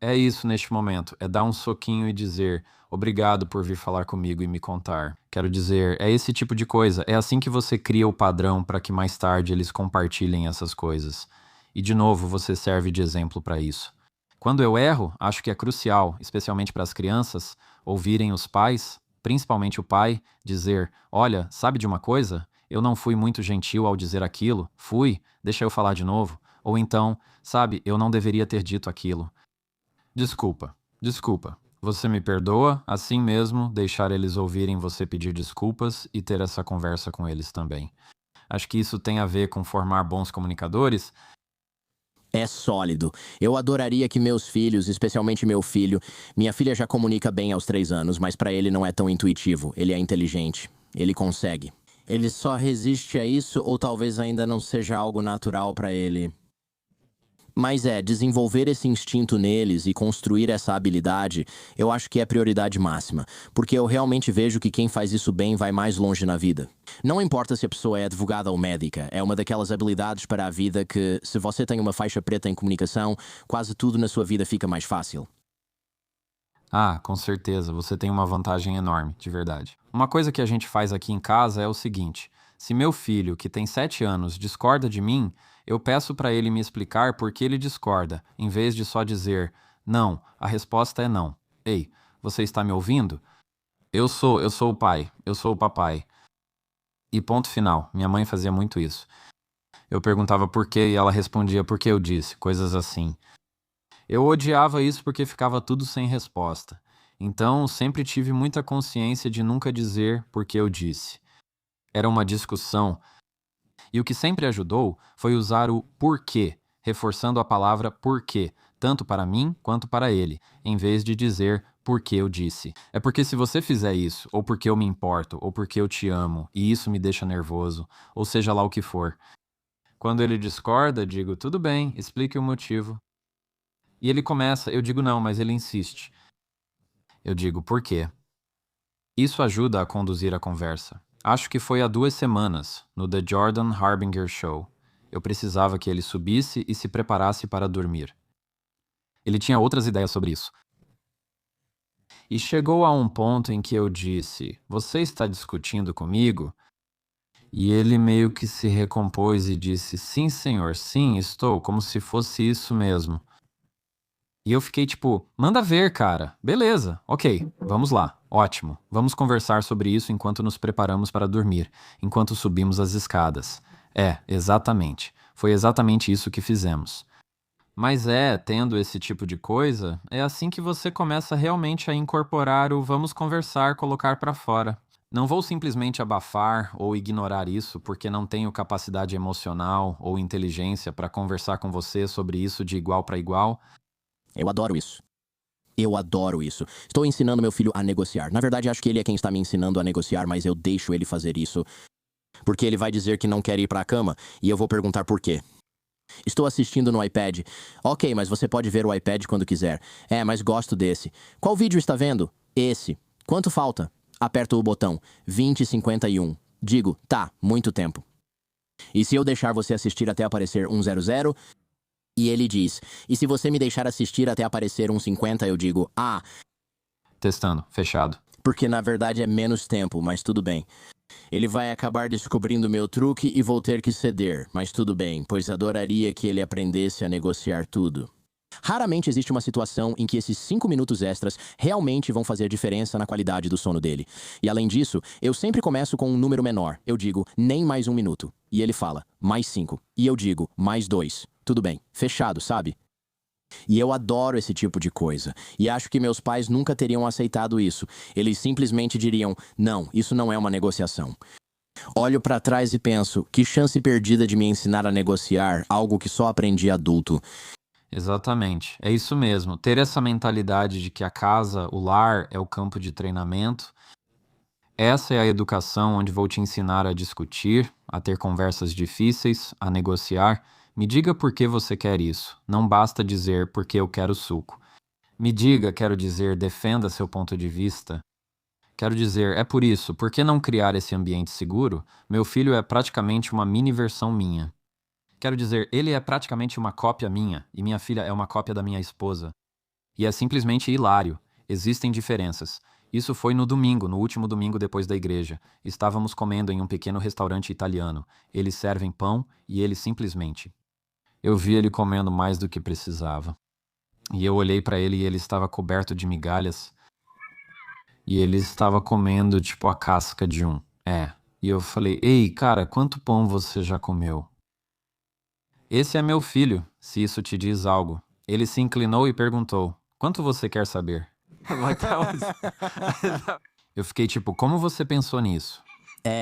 é isso neste momento, é dar um soquinho e dizer: obrigado por vir falar comigo e me contar. Quero dizer, é esse tipo de coisa, é assim que você cria o padrão para que mais tarde eles compartilhem essas coisas. E de novo, você serve de exemplo para isso. Quando eu erro, acho que é crucial, especialmente para as crianças, ouvirem os pais, principalmente o pai, dizer: olha, sabe de uma coisa? Eu não fui muito gentil ao dizer aquilo. Fui, deixa eu falar de novo. Ou então, sabe, eu não deveria ter dito aquilo. Desculpa, desculpa. Você me perdoa? Assim mesmo, deixar eles ouvirem você pedir desculpas e ter essa conversa com eles também. Acho que isso tem a ver com formar bons comunicadores. É sólido. Eu adoraria que meus filhos, especialmente meu filho, minha filha já comunica bem aos 3 anos, mas para ele não é tão intuitivo. Ele é inteligente. Ele consegue. Ele só resiste a isso ou talvez ainda não seja algo natural para ele. Mas desenvolver esse instinto neles e construir essa habilidade, eu acho que é prioridade máxima, porque eu realmente vejo que quem faz isso bem vai mais longe na vida. Não importa se a pessoa é advogada ou médica, é uma daquelas habilidades para a vida que, se você tem uma faixa preta em comunicação, quase tudo na sua vida fica mais fácil. Ah, com certeza, você tem uma vantagem enorme, de verdade. Uma coisa que a gente faz aqui em casa é o seguinte: se meu filho, que tem 7 anos, discorda de mim, eu peço para ele me explicar por que ele discorda, em vez de só dizer: não, a resposta é não. Ei, você está me ouvindo? Eu sou o pai, eu sou o papai. E ponto final. Minha mãe fazia muito isso. Eu perguntava por quê e ela respondia por que eu disse, coisas assim. Eu odiava isso porque ficava tudo sem resposta. Então, sempre tive muita consciência de nunca dizer por que eu disse. Era uma discussão. E o que sempre ajudou foi usar o porquê, reforçando a palavra porquê, tanto para mim quanto para ele, em vez de dizer porque eu disse. É porque se você fizer isso, ou porque eu me importo, ou porque eu te amo, e isso me deixa nervoso, ou seja lá o que for. Quando ele discorda, digo: tudo bem, explique o motivo. E ele começa, eu digo não, mas ele insiste. Eu digo, por quê? Isso ajuda a conduzir a conversa. Acho que foi há 2 semanas, no The Jordan Harbinger Show. Eu precisava que ele subisse e se preparasse para dormir. Ele tinha outras ideias sobre isso. E chegou a um ponto em que eu disse, você está discutindo comigo? E ele meio que se recompôs e disse, sim, senhor, sim, estou, como se fosse isso mesmo. E eu fiquei tipo, manda ver, cara. Beleza, ok, vamos lá, ótimo. Vamos conversar sobre isso enquanto nos preparamos para dormir, enquanto subimos as escadas. Exatamente. Foi exatamente isso que fizemos. Mas tendo esse tipo de coisa, é assim que você começa realmente a incorporar o vamos conversar, colocar para fora. Não vou simplesmente abafar ou ignorar isso porque não tenho capacidade emocional ou inteligência para conversar com você sobre isso de igual para igual. Eu adoro isso. Eu adoro isso. Estou ensinando meu filho a negociar. Na verdade, acho que ele é quem está me ensinando a negociar, mas eu deixo ele fazer isso. Porque ele vai dizer que não quer ir para a cama e eu vou perguntar por quê. Estou assistindo no iPad. Ok, mas você pode ver o iPad quando quiser. Mas gosto desse. Qual vídeo está vendo? Esse. Quanto falta? Aperto o botão. 20:51. Digo, tá, muito tempo. E se eu deixar você assistir até aparecer 1:00? E ele diz, e se você me deixar assistir até aparecer 1:50, eu digo, Testando, fechado. porque na verdade é menos tempo, mas tudo bem. Ele vai acabar descobrindo meu truque e vou ter que ceder, mas tudo bem, pois adoraria que ele aprendesse a negociar tudo. Raramente existe uma situação em que esses 5 minutos extras realmente vão fazer diferença na qualidade do sono dele. E além disso, eu sempre começo com um número menor. Eu digo, nem mais 1 minuto. E ele fala, mais 5. E eu digo, mais 2. Tudo bem, fechado, sabe? E eu adoro esse tipo de coisa. E acho que meus pais nunca teriam aceitado isso. Eles simplesmente diriam, não, isso não é uma negociação. Olho pra trás e penso, que chance perdida de me ensinar a negociar algo que só aprendi adulto. Exatamente, é isso mesmo. Ter essa mentalidade de que a casa, o lar, é o campo de treinamento. Essa é a educação onde vou te ensinar a discutir, a ter conversas difíceis, a negociar. Me diga por que você quer isso. Não basta dizer porque eu quero suco. Me diga, quero dizer, defenda seu ponto de vista. Quero dizer, é por isso, por que não criar esse ambiente seguro? Meu filho é praticamente uma mini versão minha. Quero dizer, ele é praticamente uma cópia minha, e minha filha é uma cópia da minha esposa. E é simplesmente hilário. Existem diferenças. Isso foi no domingo, no último domingo depois da igreja. Estávamos comendo em um pequeno restaurante italiano. Eles servem pão e ele simplesmente. Eu vi ele comendo mais do que precisava. E eu olhei para ele e ele estava coberto de migalhas. E ele estava comendo tipo a casca de um. E eu falei, ei, cara, quanto pão você já comeu? Esse é meu filho, se isso te diz algo. Ele se inclinou e perguntou, quanto você quer saber? Eu fiquei tipo, como você pensou nisso?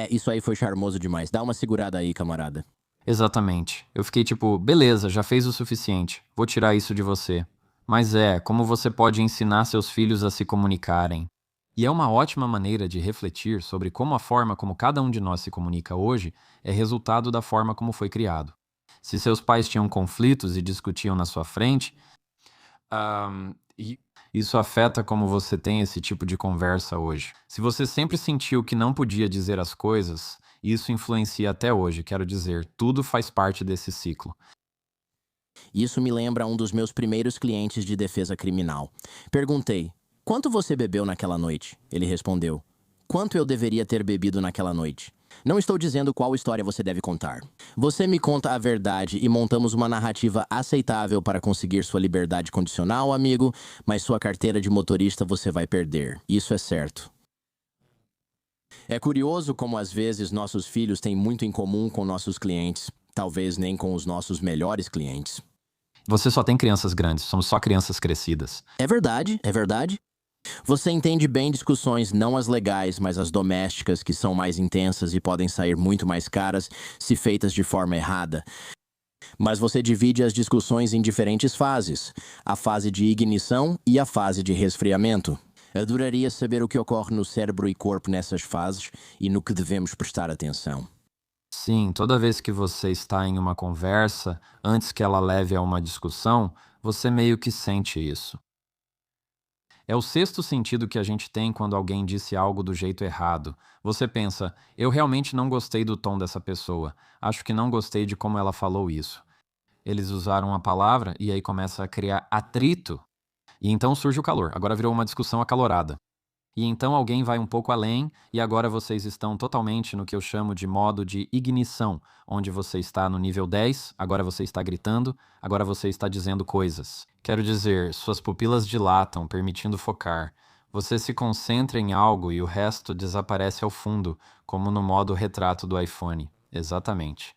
Isso aí foi charmoso demais. Dá uma segurada aí, camarada. Exatamente. Eu fiquei tipo, beleza, já fez o suficiente. Vou tirar isso de você. Mas como você pode ensinar seus filhos a se comunicarem? E é uma ótima maneira de refletir sobre como a forma como cada um de nós se comunica hoje é resultado da forma como foi criado. Se seus pais tinham conflitos e discutiam na sua frente, isso afeta como você tem esse tipo de conversa hoje. Se você sempre sentiu que não podia dizer as coisas, isso influencia até hoje. Quero dizer, tudo faz parte desse ciclo. Isso me lembra um dos meus primeiros clientes de defesa criminal. Perguntei, quanto você bebeu naquela noite? Ele respondeu, quanto eu deveria ter bebido naquela noite? Não estou dizendo qual história você deve contar. Você me conta a verdade e montamos uma narrativa aceitável para conseguir sua liberdade condicional, amigo, mas sua carteira de motorista você vai perder. Isso é certo. É curioso como às vezes nossos filhos têm muito em comum com nossos clientes, talvez nem com os nossos melhores clientes. Você só tem crianças grandes, somos só crianças crescidas. É verdade, é verdade. Você entende bem discussões, não as legais, mas as domésticas, que são mais intensas e podem sair muito mais caras se feitas de forma errada. Mas você divide as discussões em diferentes fases, a fase de ignição e a fase de resfriamento. Adoraria saber o que ocorre no cérebro e corpo nessas fases e no que devemos prestar atenção. Sim, toda vez que você está em uma conversa, antes que ela leve a uma discussão, você meio que sente isso. É o sexto sentido que a gente tem quando alguém disse algo do jeito errado. Você pensa, eu realmente não gostei do tom dessa pessoa. Acho que não gostei de como ela falou isso. Eles usaram a palavra e aí começa a criar atrito. E então surge o calor. Agora virou uma discussão acalorada. E então alguém vai um pouco além e agora vocês estão totalmente no que eu chamo de modo de ignição, onde você está no nível 10, agora você está gritando, agora você está dizendo coisas. Quero dizer, suas pupilas dilatam, permitindo focar. Você se concentra em algo e o resto desaparece ao fundo, como no modo retrato do iPhone. Exatamente.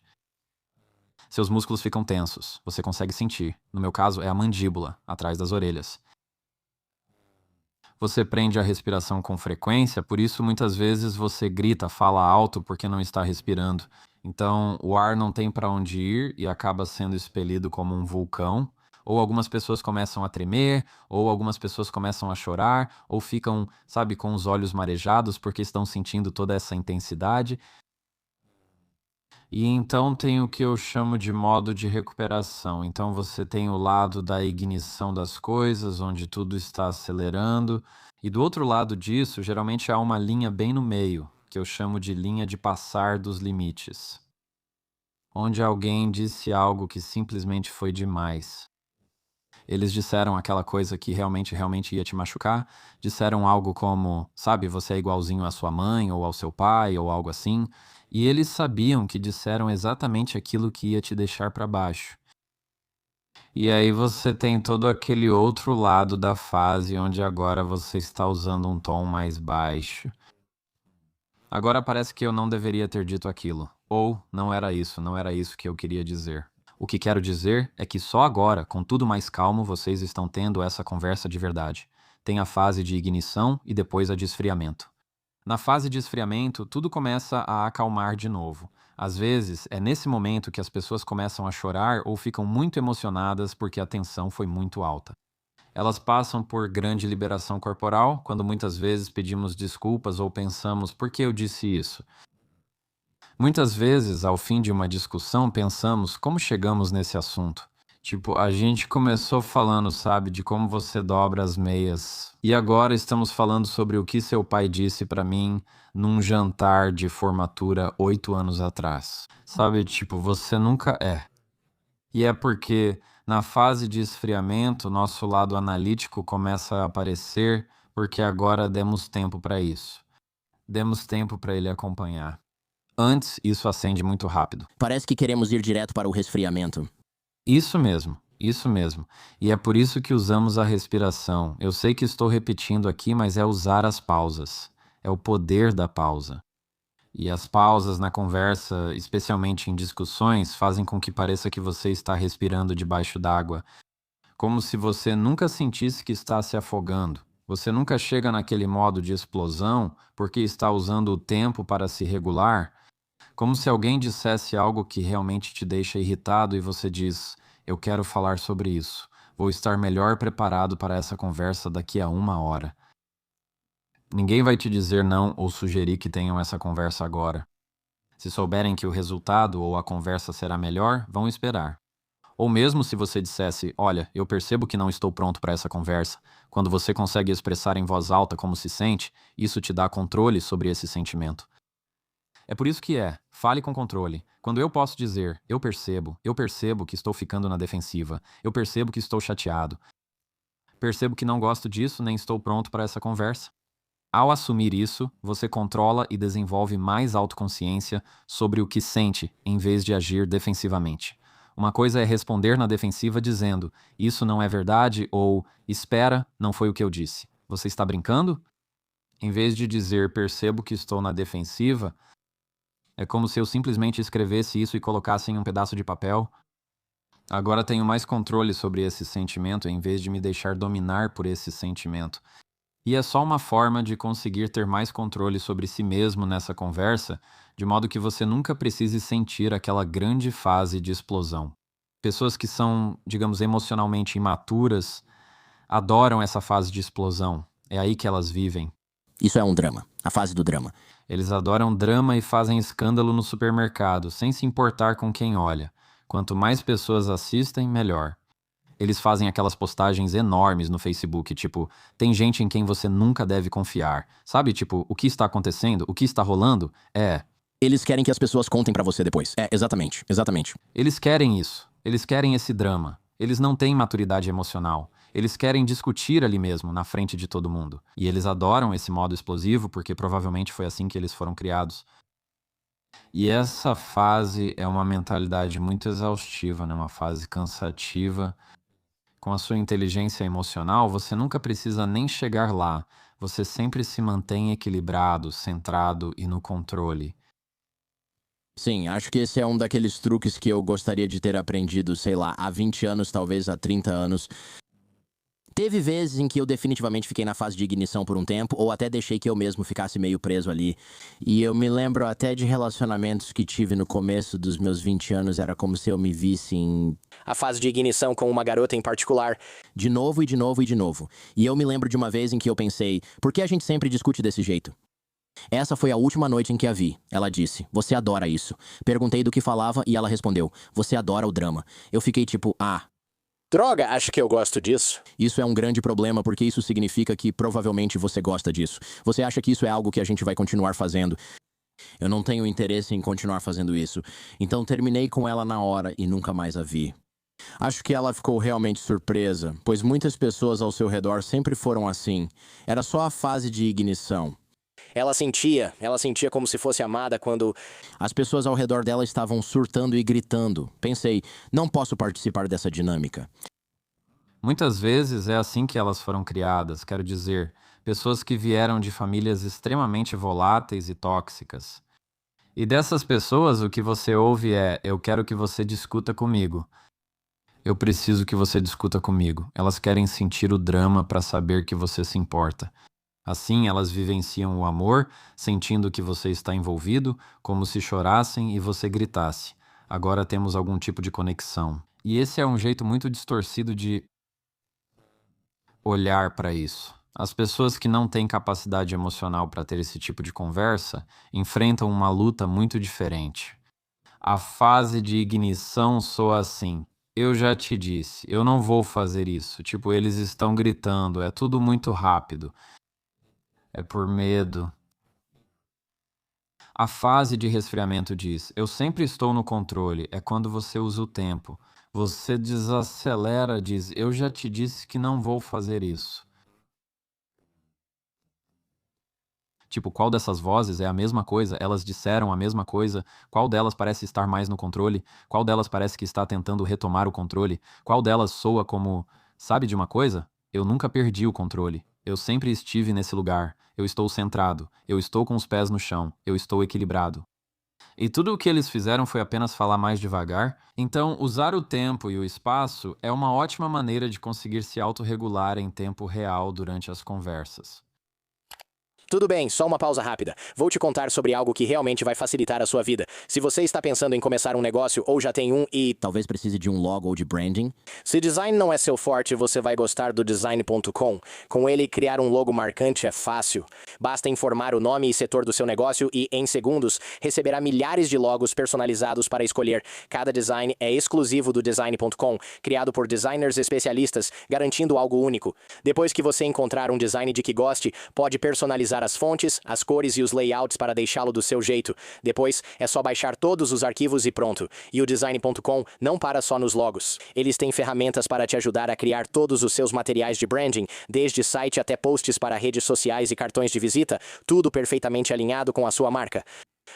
Seus músculos ficam tensos, você consegue sentir. No meu caso, é a mandíbula, atrás das orelhas. Você prende a respiração com frequência, por isso muitas vezes você grita, fala alto porque não está respirando. Então, o ar não tem para onde ir e acaba sendo expelido como um vulcão. Ou algumas pessoas começam a tremer, ou algumas pessoas começam a chorar, ou ficam, sabe, com os olhos marejados porque estão sentindo toda essa intensidade. E então tem o que eu chamo de modo de recuperação. Então você tem o lado da ignição das coisas, onde tudo está acelerando, e do outro lado disso, geralmente há uma linha bem no meio, que eu chamo de linha de passar dos limites, onde alguém disse algo que simplesmente foi demais. Eles disseram aquela coisa que realmente ia te machucar, disseram algo como, sabe, você é igualzinho à sua mãe ou ao seu pai ou algo assim, e eles sabiam que disseram exatamente aquilo que ia te deixar para baixo. E aí você tem todo aquele outro lado da fase onde agora você está usando um tom mais baixo. Agora parece que eu não deveria ter dito aquilo. Ou não era isso que eu queria dizer. O que quero dizer é que só agora, com tudo mais calmo, vocês estão tendo essa conversa de verdade. Tem a fase de ignição e depois a de esfriamento. Na fase de esfriamento, tudo começa a acalmar de novo. Às vezes, é nesse momento que as pessoas começam a chorar ou ficam muito emocionadas porque a tensão foi muito alta. Elas passam por grande liberação corporal, quando muitas vezes pedimos desculpas ou pensamos, por que eu disse isso? Muitas vezes, ao fim de uma discussão, pensamos como chegamos nesse assunto. Tipo, a gente começou falando, sabe, de como você dobra as meias. E agora estamos falando sobre o que seu pai disse pra mim num jantar de formatura 8 anos atrás. Sabe, tipo, você nunca é. E é porque na fase de esfriamento, nosso lado analítico começa a aparecer, porque agora demos tempo pra isso. Demos tempo pra ele acompanhar. Antes, isso acende muito rápido. Parece que queremos ir direto para o resfriamento. Isso mesmo, isso mesmo. E é por isso que usamos a respiração. Eu sei que estou repetindo aqui, mas é usar as pausas. É o poder da pausa. E as pausas na conversa, especialmente em discussões, fazem com que pareça que você está respirando debaixo d'água, como se você nunca sentisse que está se afogando. Você nunca chega naquele modo de explosão porque está usando o tempo para se regular, como se alguém dissesse algo que realmente te deixa irritado e você diz: eu quero falar sobre isso. Vou estar melhor preparado para essa conversa daqui a 1 hora. Ninguém vai te dizer não ou sugerir que tenham essa conversa agora. Se souberem que o resultado ou a conversa será melhor, vão esperar. Ou mesmo se você dissesse: olha, eu percebo que não estou pronto para essa conversa. Quando você consegue expressar em voz alta como se sente, isso te dá controle sobre esse sentimento. É por isso que fale com controle. Quando eu posso dizer, eu percebo que estou ficando na defensiva, eu percebo que estou chateado, percebo que não gosto disso nem estou pronto para essa conversa. Ao assumir isso, você controla e desenvolve mais autoconsciência sobre o que sente, em vez de agir defensivamente. Uma coisa é responder na defensiva dizendo, isso não é verdade, ou espera, não foi o que eu disse. Você está brincando? Em vez de dizer, percebo que estou na defensiva, é como se eu simplesmente escrevesse isso e colocasse em um pedaço de papel. Agora tenho mais controle sobre esse sentimento em vez de me deixar dominar por esse sentimento. E é só uma forma de conseguir ter mais controle sobre si mesmo nessa conversa, de modo que você nunca precise sentir aquela grande fase de explosão. Pessoas que são, digamos, emocionalmente imaturas, adoram essa fase de explosão. É aí que elas vivem. Isso é um drama. A fase do drama. Eles adoram drama e fazem escândalo no supermercado, sem se importar com quem olha. Quanto mais pessoas assistem, melhor. Eles fazem aquelas postagens enormes no Facebook, tipo, tem gente em quem você nunca deve confiar. Sabe, tipo, o que está acontecendo? O que está rolando? Eles querem que as pessoas contem pra você depois. Exatamente, exatamente. Eles querem isso. Eles querem esse drama. Eles não têm maturidade emocional. Eles querem discutir ali mesmo, na frente de todo mundo. E eles adoram esse modo explosivo porque provavelmente foi assim que eles foram criados. E essa fase é uma mentalidade muito exaustiva, né? Uma fase cansativa. Com a sua inteligência emocional, você nunca precisa nem chegar lá. Você sempre se mantém equilibrado, centrado e no controle. Sim, acho que esse é um daqueles truques que eu gostaria de ter aprendido, sei lá, há 20 anos, talvez há 30 anos. Teve vezes em que eu definitivamente fiquei na fase de ignição por um tempo, ou até deixei que eu mesmo ficasse meio preso ali. E eu me lembro até de relacionamentos que tive no começo dos meus 20 anos, era como se eu me visse em a fase de ignição com uma garota em particular. De novo e de novo e de novo. E eu me lembro de uma vez em que eu pensei, por que a gente sempre discute desse jeito? Essa foi a última noite em que a vi. Ela disse, você adora isso. Perguntei do que falava e ela respondeu, você adora o drama. Eu fiquei tipo, droga, acho que eu gosto disso. Isso é um grande problema porque isso significa que provavelmente você gosta disso. Você acha que isso é algo que a gente vai continuar fazendo. Eu não tenho interesse em continuar fazendo isso. Então terminei com ela na hora e nunca mais a vi. Acho que ela ficou realmente surpresa, pois muitas pessoas ao seu redor sempre foram assim. Era só a fase de ignição. Ela sentia como se fosse amada quando as pessoas ao redor dela estavam surtando e gritando. Pensei, não posso participar dessa dinâmica. Muitas vezes é assim que elas foram criadas, quero dizer, pessoas que vieram de famílias extremamente voláteis e tóxicas. E dessas pessoas, o que você ouve é: eu quero que você discuta comigo. Eu preciso que você discuta comigo. Elas querem sentir o drama para saber que você se importa. Assim, elas vivenciam o amor, sentindo que você está envolvido, como se chorassem e você gritasse. Agora temos algum tipo de conexão. E esse é um jeito muito distorcido de olhar para isso. As pessoas que não têm capacidade emocional para ter esse tipo de conversa enfrentam uma luta muito diferente. A fase de ignição soa assim: eu já te disse, eu não vou fazer isso. Tipo, eles estão gritando, é tudo muito rápido. É por medo. A fase de resfriamento diz: eu sempre estou no controle. É quando você usa o tempo. Você desacelera, diz: eu já te disse que não vou fazer isso. Tipo, qual dessas vozes é a mesma coisa? Elas disseram a mesma coisa? Qual delas parece estar mais no controle? Qual delas parece que está tentando retomar o controle? Qual delas soa como, sabe de uma coisa? Eu nunca perdi o controle. Eu sempre estive nesse lugar. Eu estou centrado. Eu estou com os pés no chão. Eu estou equilibrado. E tudo o que eles fizeram foi apenas falar mais devagar. Então, usar o tempo e o espaço é uma ótima maneira de conseguir se autorregular em tempo real durante as conversas. Tudo bem, só uma pausa rápida. Vou te contar sobre algo que realmente vai facilitar a sua vida. Se você está pensando em começar um negócio ou já tem um e talvez precise de um logo ou de branding, se design não é seu forte, você vai gostar do design.com. Com ele, criar um logo marcante é fácil. Basta informar o nome e setor do seu negócio e, em segundos, receberá milhares de logos personalizados para escolher. Cada design é exclusivo do design.com, criado por designers especialistas, garantindo algo único. Depois que você encontrar um design de que goste, pode personalizar as fontes, as cores e os layouts para deixá-lo do seu jeito. Depois, é só baixar todos os arquivos e pronto. E o design.com não para só nos logos. Eles têm ferramentas para te ajudar a criar todos os seus materiais de branding, desde site até posts para redes sociais e cartões de visita, tudo perfeitamente alinhado com a sua marca.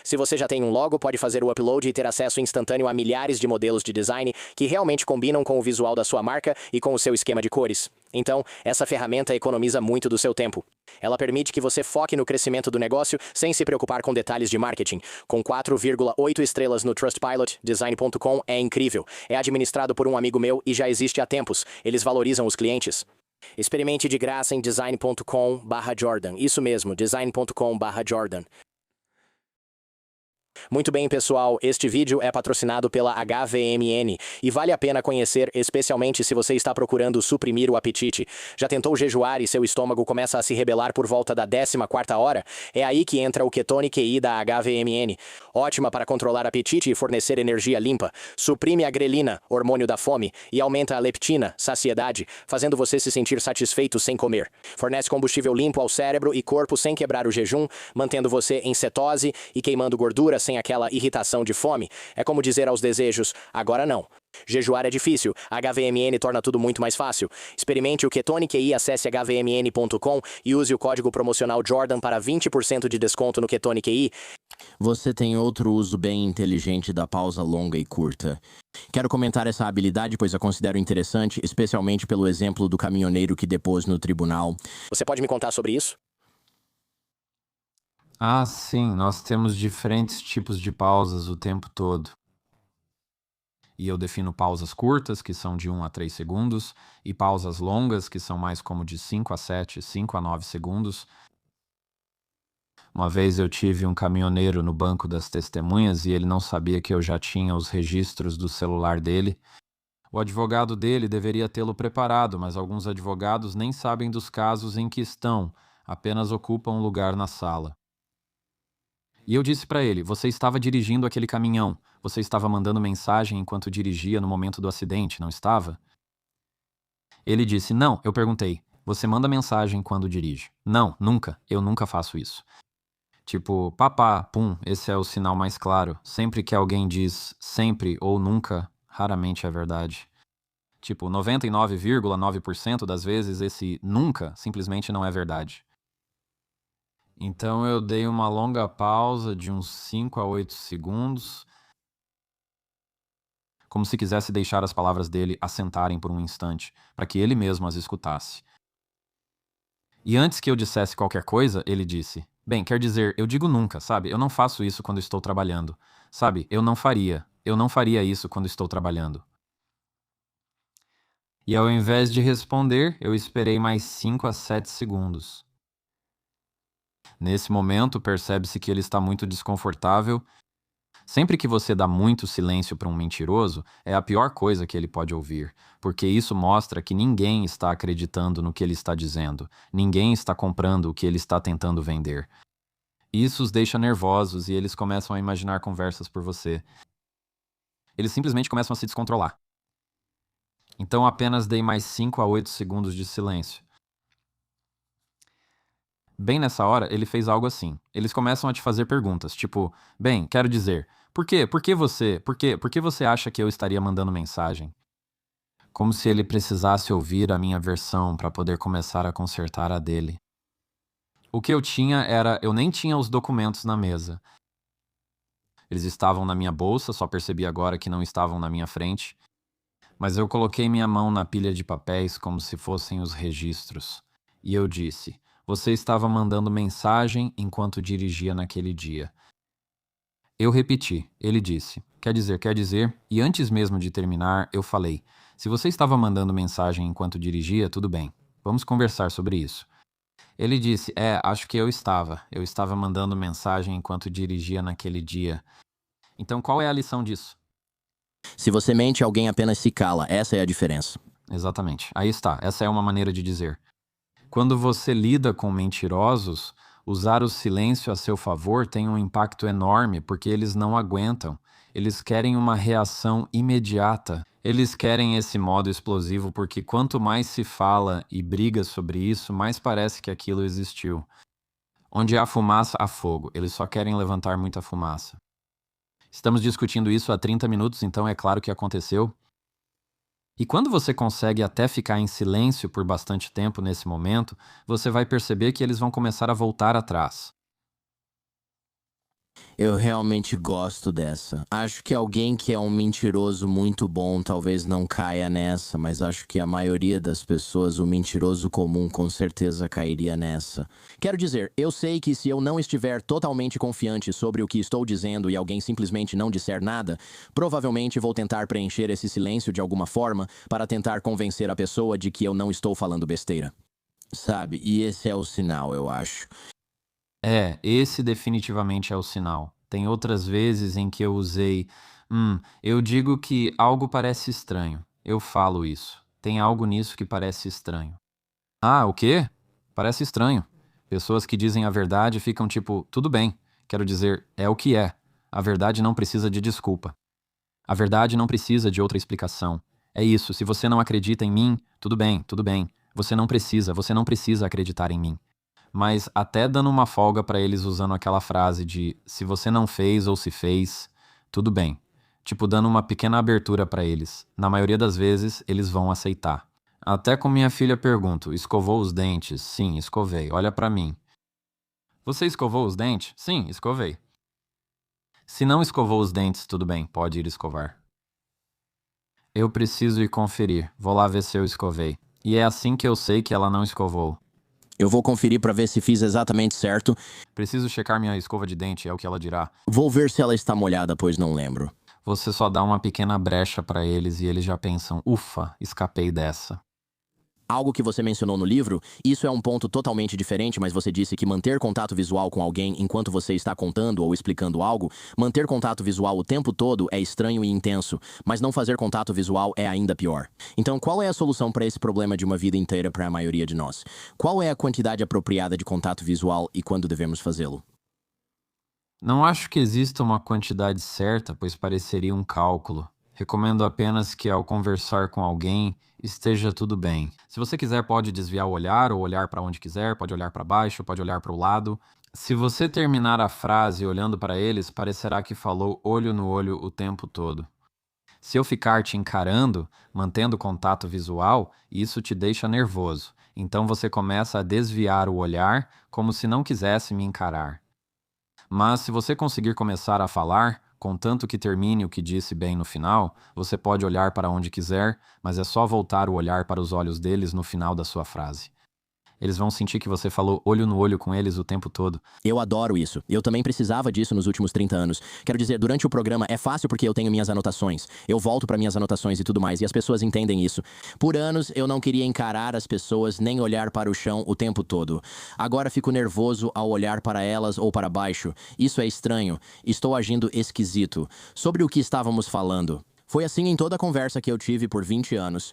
Se você já tem um logo, pode fazer o upload e ter acesso instantâneo a milhares de modelos de design que realmente combinam com o visual da sua marca e com o seu esquema de cores. Então, essa ferramenta economiza muito do seu tempo. Ela permite que você foque no crescimento do negócio sem se preocupar com detalhes de marketing. Com 4,8 estrelas no Trustpilot, Design.com é incrível. É administrado por um amigo meu e já existe há tempos. Eles valorizam os clientes. Experimente de graça em design.com/Jordan. Isso mesmo, design.com/Jordan. Muito bem, pessoal, este vídeo é patrocinado pela HVMN e vale a pena conhecer, especialmente se você está procurando suprimir o apetite. Já tentou jejuar e seu estômago começa a se rebelar por volta da 14ª hora? É aí que entra o Ketone QI da HVMN. Ótima para controlar apetite e fornecer energia limpa. Suprime a grelina, hormônio da fome, e aumenta a leptina, saciedade, fazendo você se sentir satisfeito sem comer. Fornece combustível limpo ao cérebro e corpo sem quebrar o jejum, mantendo você em cetose e queimando gordura sem aquela irritação de fome. É como dizer aos desejos, agora não. Jejuar é difícil, a HVMN torna tudo muito mais fácil. Experimente o Ketone QI, acesse hvmn.com e use o código promocional Jordan para 20% de desconto no Ketone QI. Você tem outro uso bem inteligente da pausa longa e curta. Quero comentar essa habilidade, pois a considero interessante, especialmente pelo exemplo do caminhoneiro que depôs no tribunal. Você pode me contar sobre isso? Ah, sim, nós temos diferentes tipos de pausas o tempo todo. E eu defino pausas curtas, que são de 1 a 3 segundos, e pausas longas, que são mais como de 5 a 7, 5 a 9 segundos. Uma vez eu tive um caminhoneiro no banco das testemunhas e ele não sabia que eu já tinha os registros do celular dele. O advogado dele deveria tê-lo preparado, mas alguns advogados nem sabem dos casos em que estão, apenas ocupam um lugar na sala. E eu disse para ele, você estava dirigindo aquele caminhão, você estava mandando mensagem enquanto dirigia no momento do acidente, não estava? Ele disse, não, eu perguntei, você manda mensagem quando dirige? Não, nunca, eu nunca faço isso. Tipo, papá, pum, esse é o sinal mais claro. Sempre que alguém diz sempre ou nunca, raramente é verdade. Tipo, 99,9% das vezes esse nunca simplesmente não é verdade. Então eu dei uma longa pausa de uns 5 a 8 segundos, como se quisesse deixar as palavras dele assentarem por um instante, para que ele mesmo as escutasse. E antes que eu dissesse qualquer coisa, ele disse, bem, quer dizer, eu digo nunca, sabe? Eu não faço isso quando estou trabalhando. Sabe, eu não faria isso quando estou trabalhando. E ao invés de responder, eu esperei mais 5 a 7 segundos. Nesse momento, percebe-se que ele está muito desconfortável. Sempre que você dá muito silêncio para um mentiroso, é a pior coisa que ele pode ouvir, porque isso mostra que ninguém está acreditando no que ele está dizendo, ninguém está comprando o que ele está tentando vender. Isso os deixa nervosos e eles começam a imaginar conversas por você. Eles simplesmente começam a se descontrolar. Então apenas dei mais 5 a 8 segundos de silêncio. Bem nessa hora, ele fez algo assim. Eles começam a te fazer perguntas, tipo, bem, quero dizer, por quê? Por que você acha que eu estaria mandando mensagem? Como se ele precisasse ouvir a minha versão para poder começar a consertar a dele. O que eu tinha era, eu nem tinha os documentos na mesa. Eles estavam na minha bolsa, só percebi agora que não estavam na minha frente. Mas eu coloquei minha mão na pilha de papéis como se fossem os registros. E eu disse, você estava mandando mensagem enquanto dirigia naquele dia. Eu repeti, ele disse, quer dizer, e antes mesmo de terminar, eu falei, se você estava mandando mensagem enquanto dirigia, tudo bem, vamos conversar sobre isso. Ele disse, acho que eu estava mandando mensagem enquanto dirigia naquele dia. Então qual é a lição disso? Se você mente, alguém apenas se cala. Essa é a diferença. Exatamente, aí está, essa é uma maneira de dizer. Quando você lida com mentirosos, usar o silêncio a seu favor tem um impacto enorme porque eles não aguentam. Eles querem uma reação imediata. Eles querem esse modo explosivo porque quanto mais se fala e briga sobre isso, mais parece que aquilo existiu. Onde há fumaça, há fogo. Eles só querem levantar muita fumaça. Estamos discutindo isso há 30 minutos, então é claro que aconteceu. E quando você consegue até ficar em silêncio por bastante tempo nesse momento, você vai perceber que eles vão começar a voltar atrás. Eu realmente gosto dessa. Acho que alguém que é um mentiroso muito bom talvez não caia nessa, mas acho que a maioria das pessoas, o mentiroso comum, com certeza cairia nessa. Quero dizer, eu sei que se eu não estiver totalmente confiante sobre o que estou dizendo e alguém simplesmente não disser nada, provavelmente vou tentar preencher esse silêncio de alguma forma para tentar convencer a pessoa de que eu não estou falando besteira. Sabe? E esse é o sinal, eu acho. Esse definitivamente é o sinal. Tem outras vezes em que eu usei, eu digo que algo parece estranho. Eu falo isso. Tem algo nisso que parece estranho. Ah, o quê? Parece estranho. Pessoas que dizem a verdade ficam tipo, tudo bem. Quero dizer, é o que é. A verdade não precisa de desculpa. A verdade não precisa de outra explicação. É isso, se você não acredita em mim, tudo bem, tudo bem. Você não precisa acreditar em mim. Mas até dando uma folga pra eles usando aquela frase de se você não fez ou se fez, tudo bem. Tipo, dando uma pequena abertura pra eles. Na maioria das vezes, eles vão aceitar. Até com minha filha pergunto, escovou os dentes? Sim, escovei. Olha pra mim. Você escovou os dentes? Sim, escovei. Se não escovou os dentes, tudo bem, pode ir escovar. Eu preciso ir conferir. Vou lá ver se eu escovei. E é assim que eu sei que ela não escovou. Eu vou conferir pra ver se fiz exatamente certo. Preciso checar minha escova de dente, é o que ela dirá. Vou ver se ela está molhada, pois não lembro. Você só dá uma pequena brecha pra eles e eles já pensam, ufa, escapei dessa. Algo que você mencionou no livro, isso é um ponto totalmente diferente, mas você disse que manter contato visual com alguém enquanto você está contando ou explicando algo, manter contato visual o tempo todo é estranho e intenso, mas não fazer contato visual é ainda pior. Então, qual é a solução para esse problema de uma vida inteira para a maioria de nós? Qual é a quantidade apropriada de contato visual e quando devemos fazê-lo? Não acho que exista uma quantidade certa, pois pareceria um cálculo. Recomendo apenas que ao conversar com alguém, esteja tudo bem. Se você quiser, pode desviar o olhar ou olhar para onde quiser, pode olhar para baixo, pode olhar para o lado. Se você terminar a frase olhando para eles, parecerá que falou olho no olho o tempo todo. Se eu ficar te encarando, mantendo contato visual, isso te deixa nervoso. Então você começa a desviar o olhar como se não quisesse me encarar. Mas se você conseguir começar a falar, contanto que termine o que disse bem no final, você pode olhar para onde quiser, mas é só voltar o olhar para os olhos deles no final da sua frase. Eles vão sentir que você falou olho no olho com eles o tempo todo. Eu adoro isso. Eu também precisava disso nos últimos 30 anos. Quero dizer, durante o programa é fácil porque eu tenho minhas anotações. Eu volto para minhas anotações e tudo mais, e as pessoas entendem isso. Por anos eu não queria encarar as pessoas nem olhar para o chão o tempo todo. Agora fico nervoso ao olhar para elas ou para baixo. Isso é estranho. Estou agindo esquisito. Sobre o que estávamos falando. Foi assim em toda a conversa que eu tive por 20 anos.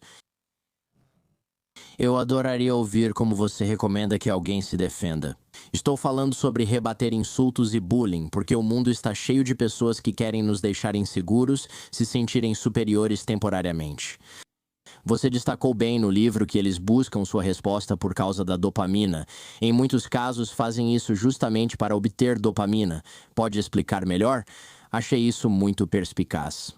Eu adoraria ouvir como você recomenda que alguém se defenda. Estou falando sobre rebater insultos e bullying, porque o mundo está cheio de pessoas que querem nos deixar inseguros, se sentirem superiores temporariamente. Você destacou bem no livro que eles buscam sua resposta por causa da dopamina. Em muitos casos, fazem isso justamente para obter dopamina. Pode explicar melhor? Achei isso muito perspicaz.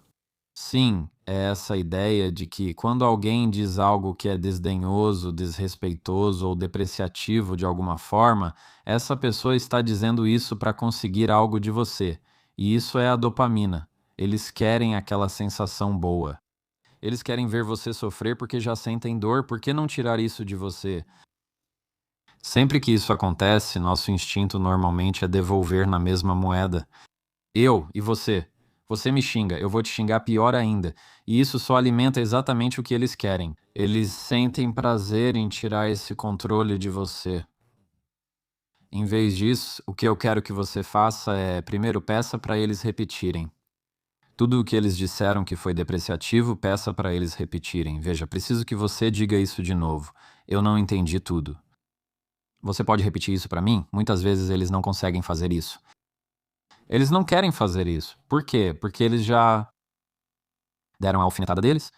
Sim, é essa ideia de que quando alguém diz algo que é desdenhoso, desrespeitoso ou depreciativo de alguma forma, essa pessoa está dizendo isso para conseguir algo de você. E isso é a dopamina. Eles querem aquela sensação boa. Eles querem ver você sofrer porque já sentem dor, por que não tirar isso de você? Sempre que isso acontece, nosso instinto normalmente é devolver na mesma moeda. Eu e você. Você me xinga, eu vou te xingar pior ainda. E isso só alimenta exatamente o que eles querem. Eles sentem prazer em tirar esse controle de você. Em vez disso, o que eu quero que você faça é, primeiro, peça para eles repetirem. Tudo o que eles disseram que foi depreciativo, peça para eles repetirem. Veja, preciso que você diga isso de novo. Eu não entendi tudo. Você pode repetir isso para mim? Muitas vezes eles não conseguem fazer isso. Eles não querem fazer isso. Por quê? Porque eles já deram a alfinetada deles?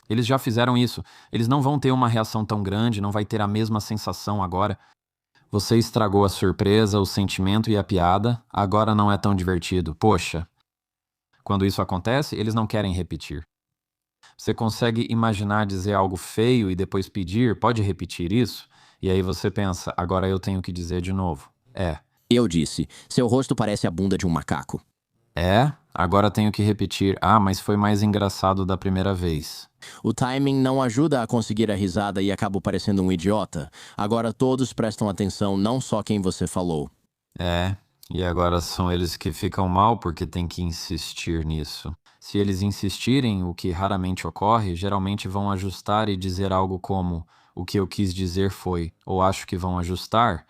Eles já fizeram isso. Eles não vão ter uma reação tão grande, não vai ter a mesma sensação agora. Você estragou a surpresa, o sentimento e a piada, agora não é tão divertido. Poxa. Quando isso acontece, eles não querem repetir. Você consegue imaginar dizer algo feio e depois pedir, pode repetir isso? E aí você pensa, agora eu tenho que dizer de novo. Eu disse, seu rosto parece a bunda de um macaco. Agora tenho que repetir. Ah, mas foi mais engraçado da primeira vez. O timing não ajuda a conseguir a risada e acabo parecendo um idiota. Agora todos prestam atenção, não só quem você falou. E agora são eles que ficam mal porque tem que insistir nisso. Se eles insistirem, o que raramente ocorre, geralmente vão ajustar e dizer algo como o que eu quis dizer foi, ou acho que vão ajustar.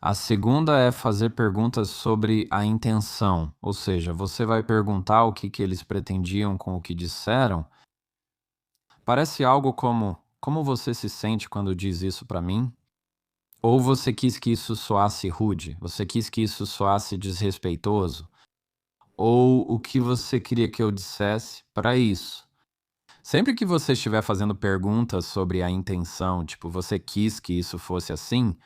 A segunda é fazer perguntas sobre a intenção, ou seja, você vai perguntar o que eles pretendiam com o que disseram. Parece algo como você se sente quando diz isso pra mim? Ou você quis que isso soasse rude? Você quis que isso soasse desrespeitoso? Ou o que você queria que eu dissesse para isso? Sempre que você estiver fazendo perguntas sobre a intenção, tipo, você quis que isso fosse assim,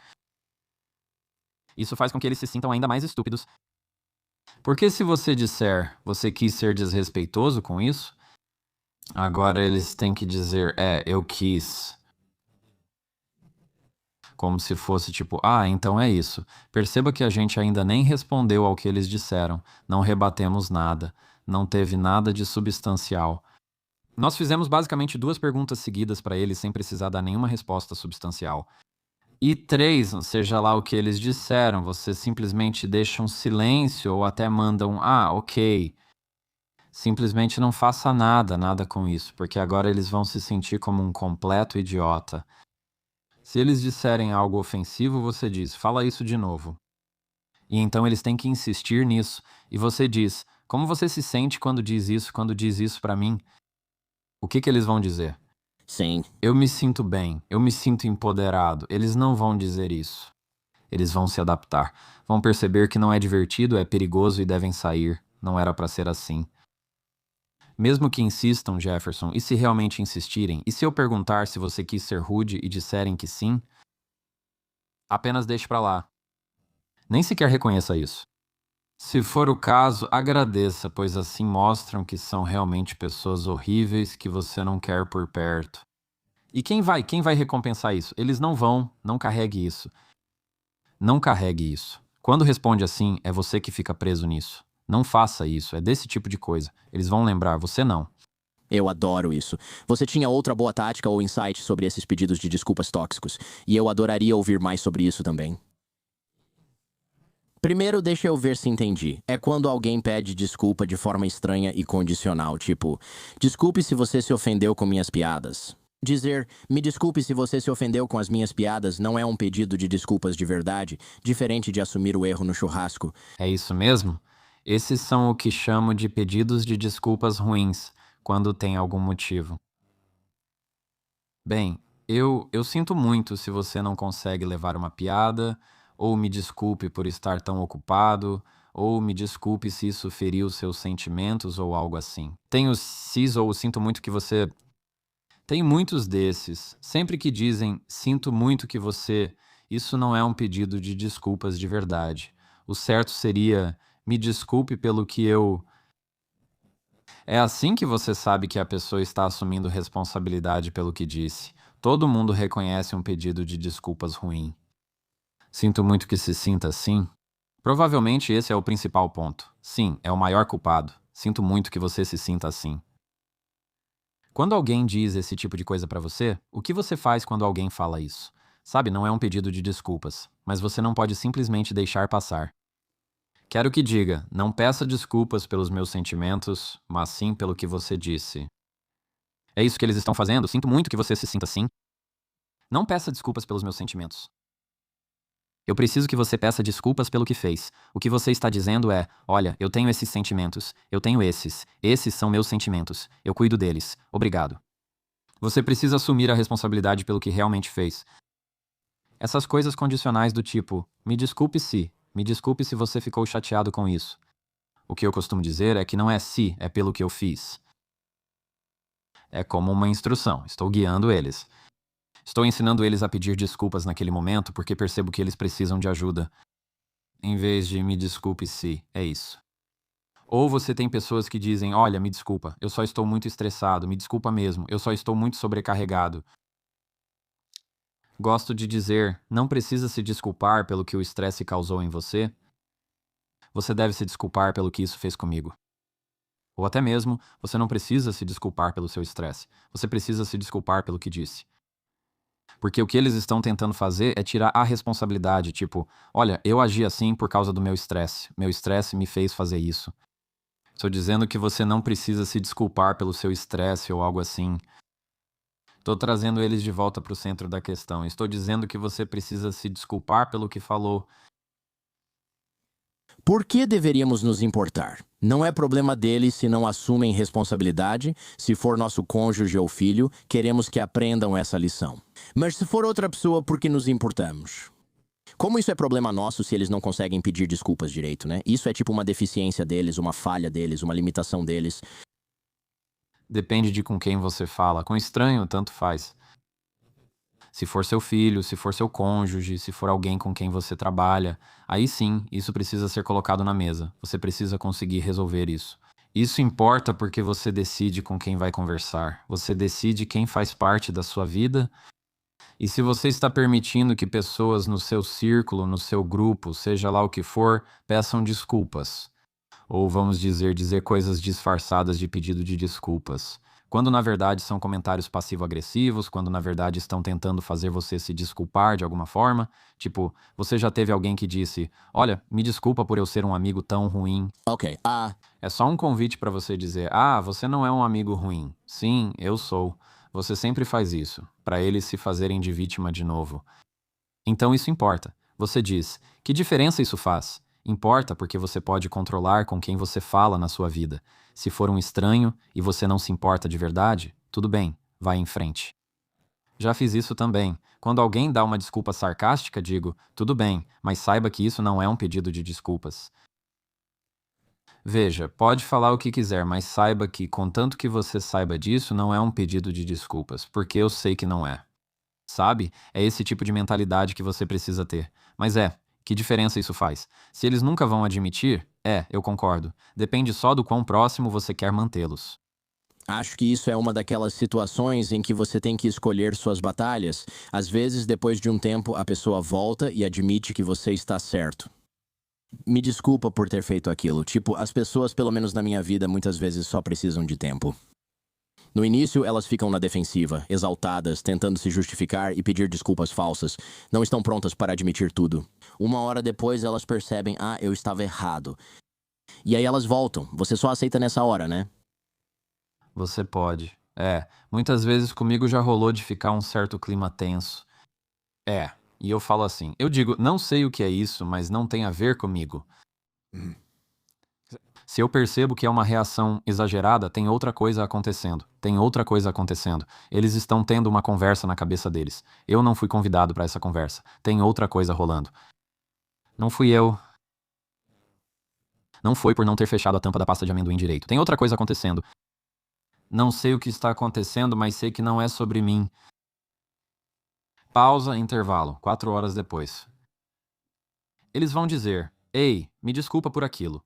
isso faz com que eles se sintam ainda mais estúpidos. Porque se você disser, você quis ser desrespeitoso com isso, agora eles têm que dizer, eu quis. Como se fosse tipo, então é isso. Perceba que a gente ainda nem respondeu ao que eles disseram, não rebatemos nada, não teve nada de substancial. Nós fizemos basicamente 2 perguntas seguidas para eles sem precisar dar nenhuma resposta substancial. E 3, seja lá o que eles disseram, você simplesmente deixa um silêncio ou até manda um ok. Simplesmente não faça nada com isso, porque agora eles vão se sentir como um completo idiota. Se eles disserem algo ofensivo, você diz, fala isso de novo. E então eles têm que insistir nisso, e você diz, como você se sente quando diz isso pra mim? O que eles vão dizer? Sim. Eu me sinto bem, eu me sinto empoderado. Eles não vão dizer isso. Eles vão se adaptar. Vão perceber que não é divertido, é perigoso e devem sair. Não era pra ser assim. Mesmo que insistam, Jefferson, e se realmente insistirem, e se eu perguntar se você quis ser rude e disserem que sim, apenas deixe pra lá. Nem sequer reconheça isso. Se for o caso, agradeça, pois assim mostram que são realmente pessoas horríveis que você não quer por perto. E quem vai recompensar isso? Eles não vão, não carregue isso. Não carregue isso. Quando responde assim, é você que fica preso nisso. Não faça isso, é desse tipo de coisa. Eles vão lembrar, você não. Eu adoro isso. Você tinha outra boa tática ou insight sobre esses pedidos de desculpas tóxicos, e eu adoraria ouvir mais sobre isso também. Primeiro, deixa eu ver se entendi. É quando alguém pede desculpa de forma estranha e condicional, tipo, desculpe se você se ofendeu com minhas piadas. Dizer, me desculpe se você se ofendeu com as minhas piadas não é um pedido de desculpas de verdade, diferente de assumir o erro no churrasco. É isso mesmo? Esses são o que chamo de pedidos de desculpas ruins, quando tem algum motivo. Bem, eu sinto muito se você não consegue levar uma piada, ou me desculpe por estar tão ocupado, ou me desculpe se isso feriu seus sentimentos ou algo assim. Tenho cis ou sinto muito que você. Tem muitos desses. Sempre que dizem sinto muito que você, isso não é um pedido de desculpas de verdade. O certo seria me desculpe pelo que eu. É assim que você sabe que a pessoa está assumindo responsabilidade pelo que disse. Todo mundo reconhece um pedido de desculpas ruim. Sinto muito que se sinta assim. Provavelmente esse é o principal ponto. Sim, é o maior culpado. Sinto muito que você se sinta assim. Quando alguém diz esse tipo de coisa pra você, o que você faz quando alguém fala isso? Sabe, não é um pedido de desculpas, mas você não pode simplesmente deixar passar. Quero que diga, não peça desculpas pelos meus sentimentos, mas sim pelo que você disse. É isso que eles estão fazendo? Sinto muito que você se sinta assim. Não peça desculpas pelos meus sentimentos. Eu preciso que você peça desculpas pelo que fez. O que você está dizendo é: olha, eu tenho esses sentimentos, eu tenho esses. Esses são meus sentimentos. Eu cuido deles. Obrigado. Você precisa assumir a responsabilidade pelo que realmente fez. Essas coisas condicionais do tipo: me desculpe se você ficou chateado com isso. O que eu costumo dizer é que não é se, é pelo que eu fiz. É como uma instrução, estou guiando eles. Estou ensinando eles a pedir desculpas naquele momento porque percebo que eles precisam de ajuda. Em vez de me desculpe se, é isso. Ou você tem pessoas que dizem: olha, me desculpa, eu só estou muito estressado, me desculpa mesmo, eu só estou muito sobrecarregado. Gosto de dizer, não precisa se desculpar pelo que o estresse causou em você. Você deve se desculpar pelo que isso fez comigo. Ou até mesmo, você não precisa se desculpar pelo seu estresse. Você precisa se desculpar pelo que disse. Porque o que eles estão tentando fazer é tirar a responsabilidade, tipo, olha, eu agi assim por causa do meu estresse. Meu estresse me fez fazer isso. Estou dizendo que você não precisa se desculpar pelo seu estresse ou algo assim. Estou trazendo eles de volta para o centro da questão. Estou dizendo que você precisa se desculpar pelo que falou Por que deveríamos nos importar? Não é problema deles se não assumem responsabilidade. Se for nosso cônjuge ou filho, queremos que aprendam essa lição. Mas se for outra pessoa, por que nos importamos? Como isso é problema nosso se eles não conseguem pedir desculpas direito, né? Isso é tipo uma deficiência deles, uma falha deles, uma limitação deles. Depende de com quem você fala. Com estranho, tanto faz. Se for seu filho, se for seu cônjuge, se for alguém com quem você trabalha, aí sim, isso precisa ser colocado na mesa. Você precisa conseguir resolver isso. Isso importa porque você decide com quem vai conversar. Você decide quem faz parte da sua vida. E se você está permitindo que pessoas no seu círculo, no seu grupo, seja lá o que for, peçam desculpas. Ou vamos dizer coisas disfarçadas de pedido de desculpas. Quando na verdade são comentários passivo-agressivos, quando na verdade estão tentando fazer você se desculpar de alguma forma. Tipo, você já teve alguém que disse: "Olha, me desculpa por eu ser um amigo tão ruim." Ok, É só um convite para você dizer: "Ah, você não é um amigo ruim." Sim, eu sou. Você sempre faz isso, para eles se fazerem de vítima de novo. Então isso importa. Você diz: "Que diferença isso faz?" Importa porque você pode controlar com quem você fala na sua vida. Se for um estranho e você não se importa de verdade, tudo bem, vai em frente. Já fiz isso também. Quando alguém dá uma desculpa sarcástica, digo: "Tudo bem, mas saiba que isso não é um pedido de desculpas." Veja, pode falar o que quiser, mas saiba que, contanto que você saiba disso, não é um pedido de desculpas, porque eu sei que não é. Sabe? É esse tipo de mentalidade que você precisa ter. Mas que diferença isso faz? Se eles nunca vão admitir, eu concordo. Depende só do quão próximo você quer mantê-los. acho que isso é uma daquelas situações em que você tem que escolher suas batalhas. Às vezes, depois de um tempo, a pessoa volta e admite que você está certo. Me desculpa por ter feito aquilo. Tipo, as pessoas, pelo menos na minha vida, muitas vezes só precisam de tempo. No início, elas ficam na defensiva, exaltadas, tentando se justificar e pedir desculpas falsas. Não estão prontas para admitir tudo. Uma hora depois, elas percebem: ah, eu estava errado. E aí elas voltam. Você só aceita nessa hora, né? Você pode. Muitas vezes comigo já rolou de ficar um certo clima tenso. E eu falo assim, eu digo, não sei o que é isso, mas não tem a ver comigo. Se eu percebo que é uma reação exagerada, tem outra coisa acontecendo. Tem outra coisa acontecendo. Eles estão tendo uma conversa na cabeça deles. Eu não fui convidado para essa conversa. Tem outra coisa rolando. Não fui eu. Não foi por não ter fechado a tampa da pasta de amendoim direito. Tem outra coisa acontecendo. Não sei o que está acontecendo, mas sei que não é sobre mim. Pausa, intervalo. 4 horas depois. Eles vão dizer: "Ei, me desculpa por aquilo."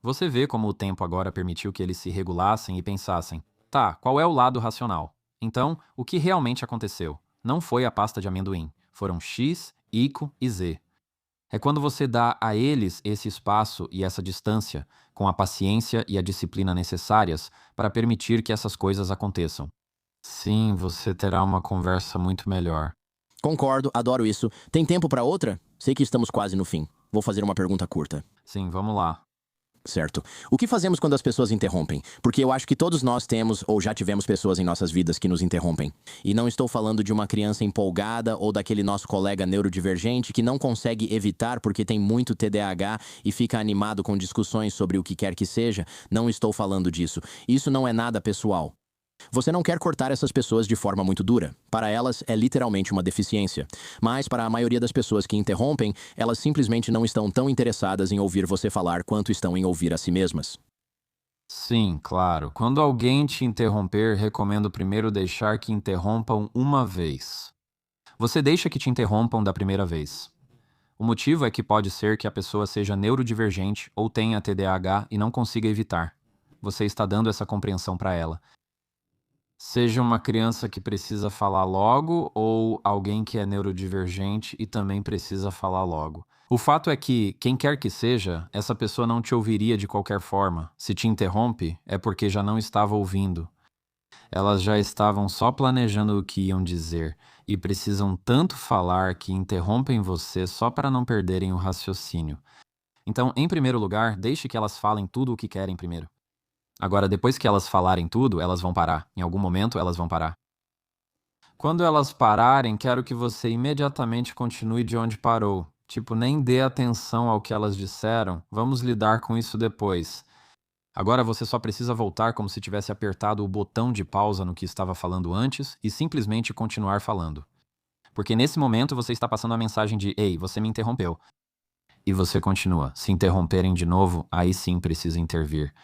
Você vê como o tempo agora permitiu que eles se regulassem e pensassem: "Tá, qual é o lado racional? Então, o que realmente aconteceu? Não foi a pasta de amendoim. Foram X, Y e Z." É quando você dá a eles esse espaço e essa distância, com a paciência e a disciplina necessárias para permitir que essas coisas aconteçam. Sim, você terá uma conversa muito melhor. Concordo, adoro isso. Tem tempo para outra? Sei que estamos quase no fim. Vou fazer uma pergunta curta. Sim, vamos lá. Certo. O que fazemos quando as pessoas interrompem? Porque eu acho que todos nós temos ou já tivemos pessoas em nossas vidas que nos interrompem. E não estou falando de uma criança empolgada ou daquele nosso colega neurodivergente que não consegue evitar porque tem muito TDAH e fica animado com discussões sobre o que quer que seja. Não estou falando disso. Isso não é nada pessoal. Você não quer cortar essas pessoas de forma muito dura. Para elas, é literalmente uma deficiência. Mas, para a maioria das pessoas que interrompem, elas simplesmente não estão tão interessadas em ouvir você falar quanto estão em ouvir a si mesmas. Sim, claro. Quando alguém te interromper, recomendo primeiro deixar que interrompam uma vez. Você deixa que te interrompam da primeira vez. O motivo é que pode ser que a pessoa seja neurodivergente ou tenha TDAH e não consiga evitar. Você está dando essa compreensão para ela. Seja uma criança que precisa falar logo ou alguém que é neurodivergente e também precisa falar logo. O fato é que, quem quer que seja, essa pessoa não te ouviria de qualquer forma. Se te interrompe, é porque já não estava ouvindo. Elas já estavam só planejando o que iam dizer e precisam tanto falar que interrompem você só para não perderem o raciocínio. Então, em primeiro lugar, deixe que elas falem tudo o que querem primeiro. Agora, depois que elas falarem tudo, elas vão parar. Em algum momento, elas vão parar. Quando elas pararem, quero que você imediatamente continue de onde parou. Tipo, nem dê atenção ao que elas disseram. Vamos lidar com isso depois. Agora você só precisa voltar como se tivesse apertado o botão de pausa no que estava falando antes e simplesmente continuar falando. Porque nesse momento você está passando a mensagem de "Ei, você me interrompeu". E você continua. Se interromperem de novo, aí sim precisa intervir.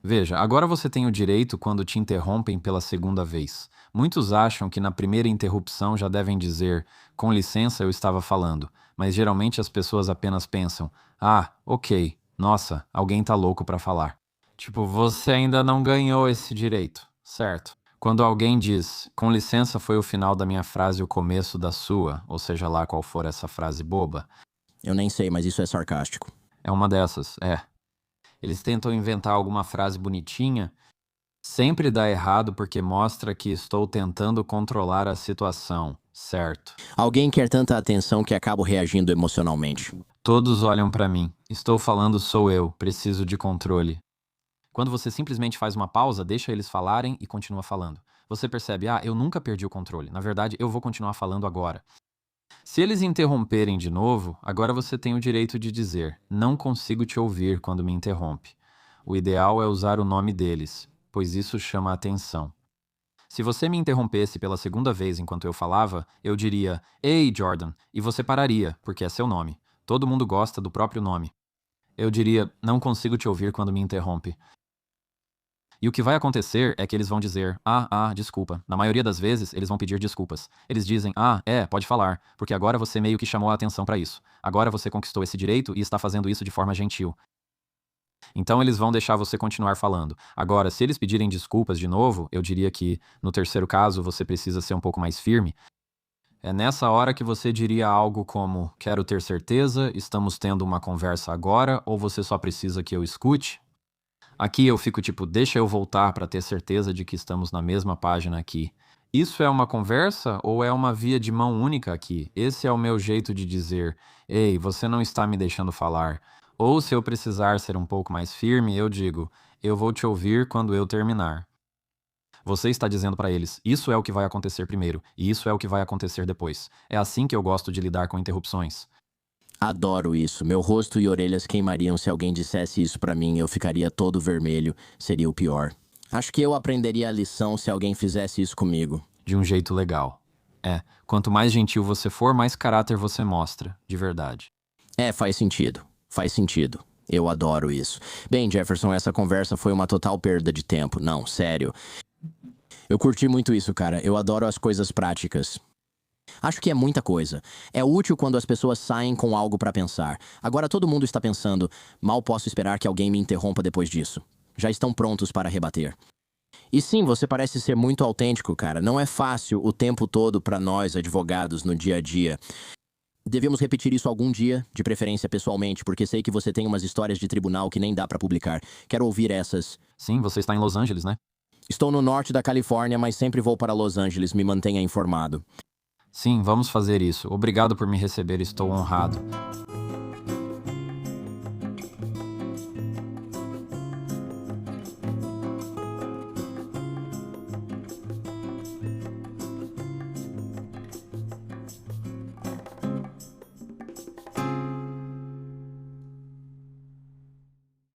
Veja, agora você tem o direito quando te interrompem pela segunda vez. Muitos acham que na primeira interrupção já devem dizer, com licença, eu estava falando, mas geralmente as pessoas apenas pensam, ah, ok, nossa, alguém tá louco pra falar. Tipo, você ainda não ganhou esse direito, certo? Quando alguém diz, com licença foi o final da minha frase e o começo da sua, ou seja lá qual for essa frase boba, Eu nem sei, mas isso é sarcástico. é uma dessas, é. Eles tentam inventar alguma frase bonitinha, sempre dá errado porque mostra que estou tentando controlar a situação, certo? Alguém quer tanta atenção que acabo reagindo emocionalmente. Todos olham pra mim. Estou falando sou eu, preciso de controle. Quando você simplesmente faz uma pausa, deixa eles falarem e continua falando. Você percebe, ah, eu nunca perdi o controle. Na verdade, eu vou continuar falando agora. Se eles interromperem de novo, agora você tem o direito de dizer, não consigo te ouvir quando me interrompe. O ideal é usar o nome deles, pois isso chama a atenção. Se você me interrompesse pela segunda vez enquanto eu falava, eu diria, ei, Jordan, e você pararia, porque é seu nome. Todo mundo gosta do próprio nome. Eu diria, não consigo te ouvir quando me interrompe. E o que vai acontecer é que eles vão dizer, desculpa. Na maioria das vezes, eles vão pedir desculpas. Eles dizem, pode falar, porque agora você meio que chamou a atenção pra isso. Agora você conquistou esse direito e está fazendo isso de forma gentil. Então eles vão deixar você continuar falando. Agora, se eles pedirem desculpas de novo, eu diria que, no terceiro caso, você precisa ser um pouco mais firme. É nessa hora que você diria algo como, quero ter certeza, estamos tendo uma conversa agora, ou você só precisa que eu escute? Aqui eu fico tipo, deixa eu voltar para ter certeza de que estamos na mesma página aqui. Isso é uma conversa ou é uma via de mão única aqui? Esse é o meu jeito de dizer, ei, você não está me deixando falar. Ou se eu precisar ser um pouco mais firme, eu digo, eu vou te ouvir quando eu terminar. Você está dizendo para eles, isso é o que vai acontecer primeiro, e isso é o que vai acontecer depois. É assim que eu gosto de lidar com interrupções. Adoro isso. Meu rosto e orelhas queimariam se alguém dissesse isso pra mim. Eu ficaria todo vermelho. Seria o pior. Acho que eu aprenderia a lição se alguém fizesse isso comigo. De um jeito legal. Quanto mais gentil você for, mais caráter você mostra, de verdade. Faz sentido. Faz sentido. Eu adoro isso. Bem, Jefferson, essa conversa foi uma total perda de tempo. Não, sério. Eu curti muito isso, cara. Eu adoro as coisas práticas. Acho que é muita coisa. É útil quando as pessoas saem com algo pra pensar. Agora todo mundo está pensando, mal posso esperar que alguém me interrompa depois disso. Já estão prontos para rebater. E sim, você parece ser muito autêntico, cara. Não é fácil o tempo todo pra nós, advogados, no dia a dia. Devemos repetir isso algum dia, de preferência pessoalmente, porque sei que você tem umas histórias de tribunal que nem dá pra publicar. Quero ouvir essas. Sim, você está em Los Angeles, né? Estou no norte da Califórnia, mas sempre vou para Los Angeles. Me mantenha informado. Sim, vamos fazer isso. Obrigado por me receber, estou honrado.